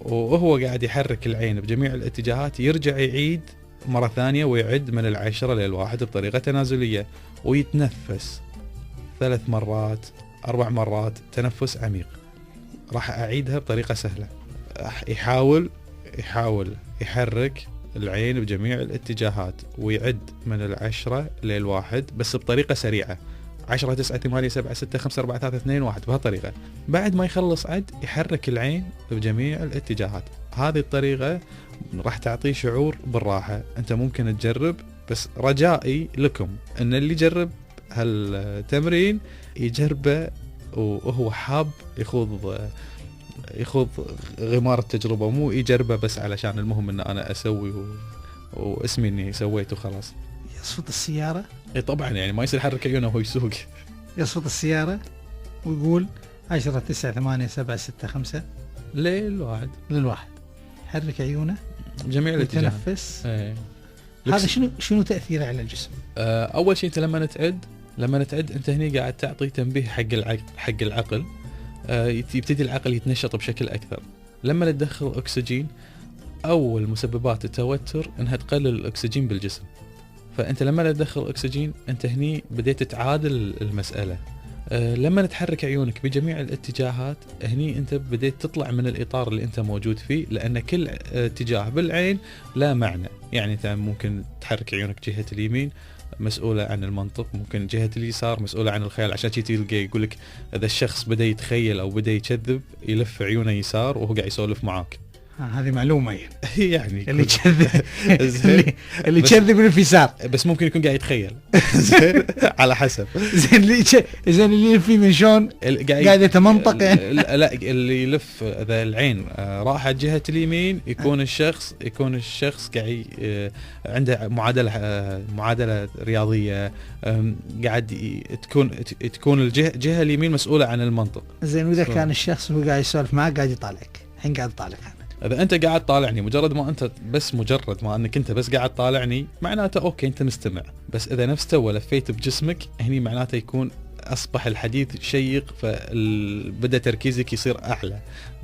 وهو قاعد يحرك العين بجميع الاتجاهات يرجع يعيد مرة ثانية ويعد من 10 إلى 1 بطريقة تنازلية، ويتنفس 3 مرات 4 مرات تنفس عميق. راح أعيدها بطريقة سهلة. يحاول يحرك العين بجميع الاتجاهات ويعد من 10 إلى 1 بس بطريقة سريعة، 10 9 8 7 6 5 4 3 2 1 بهالطريقة. بعد ما يخلص عد يحرك العين بجميع الاتجاهات. هذه الطريقة راح تعطيه شعور بالراحة. انت ممكن تجرب، بس رجائي لكم ان اللي يجرب هالتمرين يجربه وهو حاب يخوض غمار التجربة، مو يجربه بس علشان المهم ان انا اسوي واسمي اني سويت وخلاص. يصفط السيارة؟ اي طبعا، يعني ما يصير يحرك عيونه وهو يسوق. يصفط السيارة ويقول 10 9 8 7 6 5 للواحد يحرك عيونه جميع الاتجاهات ويتنفس. هذا شنو تأثيره على الجسم؟ اول شيء انت لما تعد انت هني قاعد تعطي تنبيه حق العقل. يبتدي العقل يتنشط بشكل اكثر. لما تدخل اكسجين، اول مسببات التوتر انها تقلل الاكسجين بالجسم، فانت لما تدخل اكسجين انت هني بديت تعادل المسألة. لما تحرك عيونك بجميع الاتجاهات هني انت بديت تطلع من الاطار اللي انت موجود فيه، لان كل اتجاه بالعين لا معنى. يعني انت ممكن تحرك عيونك جهة اليمين مسؤولة عن المنطق، ممكن جهة اليسار مسؤولة عن الخيال. عشان شي تلقى يقولك اذا الشخص بدا يتخيل او بدا يكذب يلف عيونه يسار وهو قاعد يسولف معاك. هذه معلومة يعني اللي يكذب اللي يكذب الانفسار، بس ممكن يكون قاعد يتخيل على حسب. زين اللي يلف من شلون قاعد يتمنطق يعني. لا اللي يلف اذا العين راحت جهة اليمين يكون الشخص قاعد عنده معادلة رياضية، قاعد تكون الجهة اليمين مسؤولة عن المنطق. زين واذا كان الشخص هو قاعد يسولف معك قاعد يطالعك، الحين قاعد يطالعك. اذا انت قاعد طالعني مجرد ما انك انت بس قاعد طالعني معناته اوكي انت مستمع. بس اذا نفسته ولفيت بجسمك هني معناته يكون اصبح الحديث شيق، فبدا تركيزك يصير اعلى.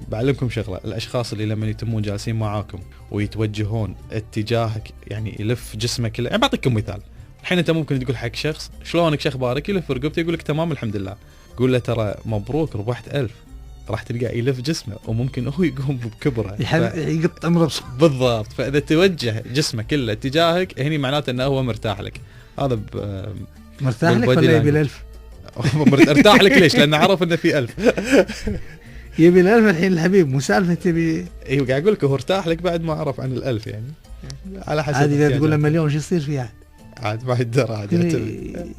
بعلمكم شغله، الاشخاص اللي لما يتمون جالسين معاكم ويتوجهون اتجاهك يعني يلف جسمك كله. يعني بعطيكم مثال، الحين انت ممكن تقول حق شخص شلونك شخبارك، يلف رقبته يقول لك تمام الحمد لله. قول له ترى مبروك ربحت 1000، راح تلقى يلف جسمه وممكن هو يقوم بكبره يقط عمره بالضبط. فاذا توجه جسمه كله اتجاهك هني معناته انه هو مرتاح لك. هذا مرتاح لك ولا يبي الألف؟ ارتاح لك ليش؟ لانه عرف انه في 1000 يبي الألف الحين الحبيب، مو سالفه تبي. ايوه قاعد اقول لك هو ارتاح لك بعد ما عرف عن ال1000 يعني على حسب. عادي اذا تقول له مليون شو يصير فيها؟ عاد ما يقدر عاد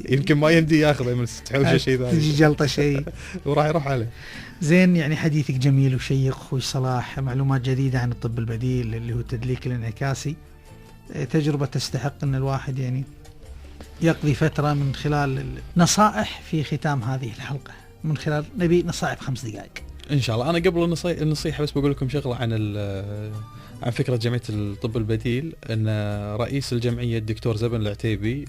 يمكن ما يمدي ياخذه من تحوشه شيء ثاني، تجي جلطه شيء وراح يروح عليه. زين، يعني حديثك جميل وشيق اخوي صلاح، معلومات جديده عن الطب البديل اللي هو التدليك الانعكاسي. تجربه تستحق ان الواحد يعني يقضي فتره من خلال نصائح في ختام هذه الحلقه. من خلال نبي نصائح 5 دقائق ان شاء الله. انا قبل النصيحه بس بقول لكم شغله عن عن فكرة جمعية الطب البديل، أن رئيس الجمعية الدكتور زبن العتيبي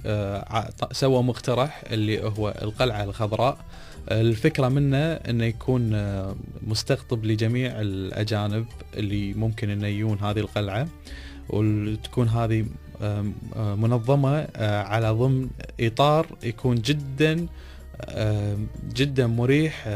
سوى مقترح اللي هو القلعة الخضراء. الفكرة منه أنه يكون مستقطب لجميع الأجانب اللي ممكن أن يجون هذه القلعة، وتكون هذه منظمة على ضمن إطار يكون جدا مريح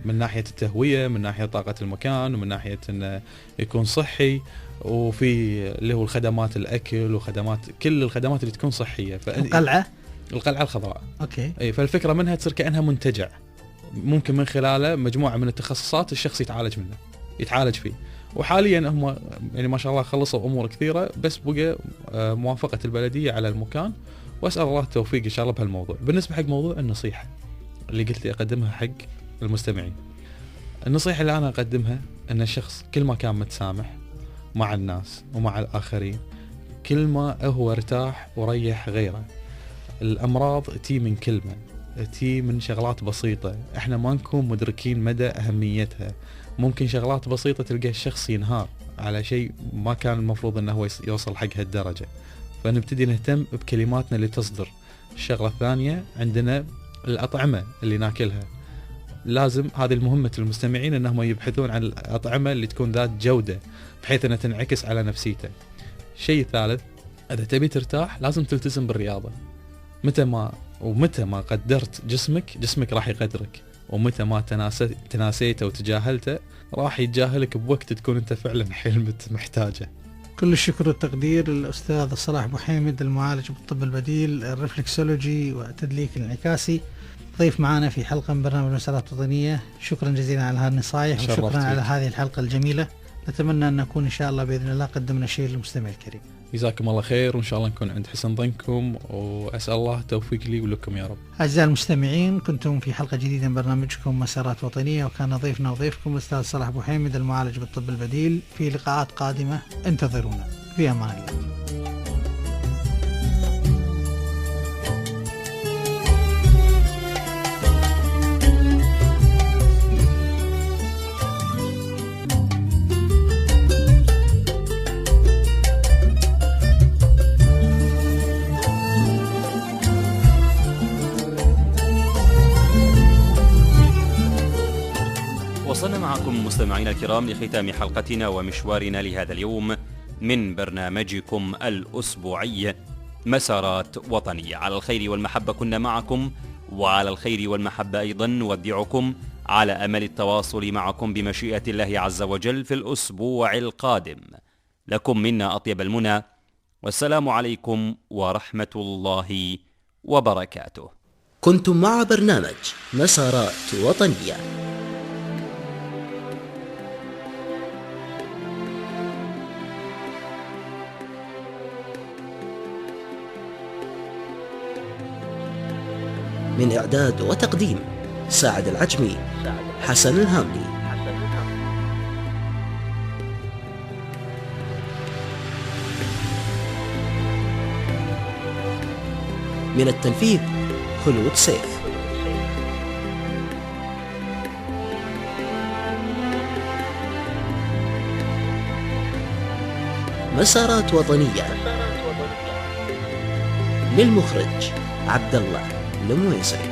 من ناحية التهوية، من ناحية طاقة المكان، ومن ناحية أنه يكون صحي، وفي اللي هو الخدمات الأكل وخدمات كل الخدمات اللي تكون صحية. القلعة الخضراء. أوكي. أي، فالفكرة منها تصير كأنها منتجع ممكن من خلاله مجموعة من التخصصات الشخص يتعالج فيه. وحاليا هم يعني ما شاء الله خلصوا أمور كثيرة، بس بقى موافقة البلدية على المكان، وأسأل الله التوفيق إن شاء الله بهالموضوع. بالنسبة حق موضوع النصيحة اللي قلت لي أقدمها حق المستمعين، النصيحة اللي أنا أقدمها أن الشخص كل ما كان متسامح مع الناس ومع الآخرين، كل ما هو ارتاح وريح غيره. الأمراض تي من كلمة، تي من شغلات بسيطة احنا ما نكون مدركين مدى أهميتها. ممكن شغلات بسيطة تلقى الشخص ينهار على شيء ما كان المفروض أنه هو يوصل حق هالدرجة، فنبتدي نهتم بكلماتنا اللي تصدر. الشغلة الثانية عندنا الأطعمة اللي ناكلها، لازم هذه المهمة المستمعين أنهم يبحثون عن الأطعمة اللي تكون ذات جودة بحيث أنها تنعكس على نفسيته. شيء ثالث، إذا تبي ترتاح لازم تلتزم بالرياضة. متى ما قدرت جسمك راح يقدرك، ومتى ما تناسيته وتجاهلته راح يتجاهلك بوقت تكون أنت فعلا حلمت محتاجه. كل الشكر والتقدير للأستاذ صلاح بوحيمد، المعالج بالطب البديل، الرفلكسولوجي والتدليك الانعكاسي، ضيف معنا في حلقة من برنامج مسارات وطنية. شكرا جزيلا على هذه النصائح، وشكرا على هذه الحلقة الجميلة. نتمنى أن نكون إن شاء الله بإذن الله قدمنا شيء للمستمع الكريم. جزاكم الله خير، وإن شاء الله نكون عند حسن ظنكم، وأسأل الله التوفيق لي ولكم يا رب. أعزائي المستمعين، كنتم في حلقة جديدة من برنامجكم مسارات وطنية، وكان ضيفنا وضيفكم الأستاذ صلاح بوحيمد، المعالج بالطب البديل. في لقاءات قادمة انتظرونا، في أمان الله. وصلنا معكم مستمعينا الكرام لختام حلقتنا ومشوارنا لهذا اليوم من برنامجكم الأسبوعي مسارات وطنية. على الخير والمحبة كنا معكم، وعلى الخير والمحبة أيضا نودعكم، على أمل التواصل معكم بمشيئة الله عز وجل في الأسبوع القادم. لكم منا أطيب المنى، والسلام عليكم ورحمة الله وبركاته. كنتم مع برنامج مسارات وطنية. من إعداد وتقديم ساعد العجمي، حسن الهاملي. من التنفيذ خلود سيف. مسارات وطنية للمخرج عبد الله المويسري.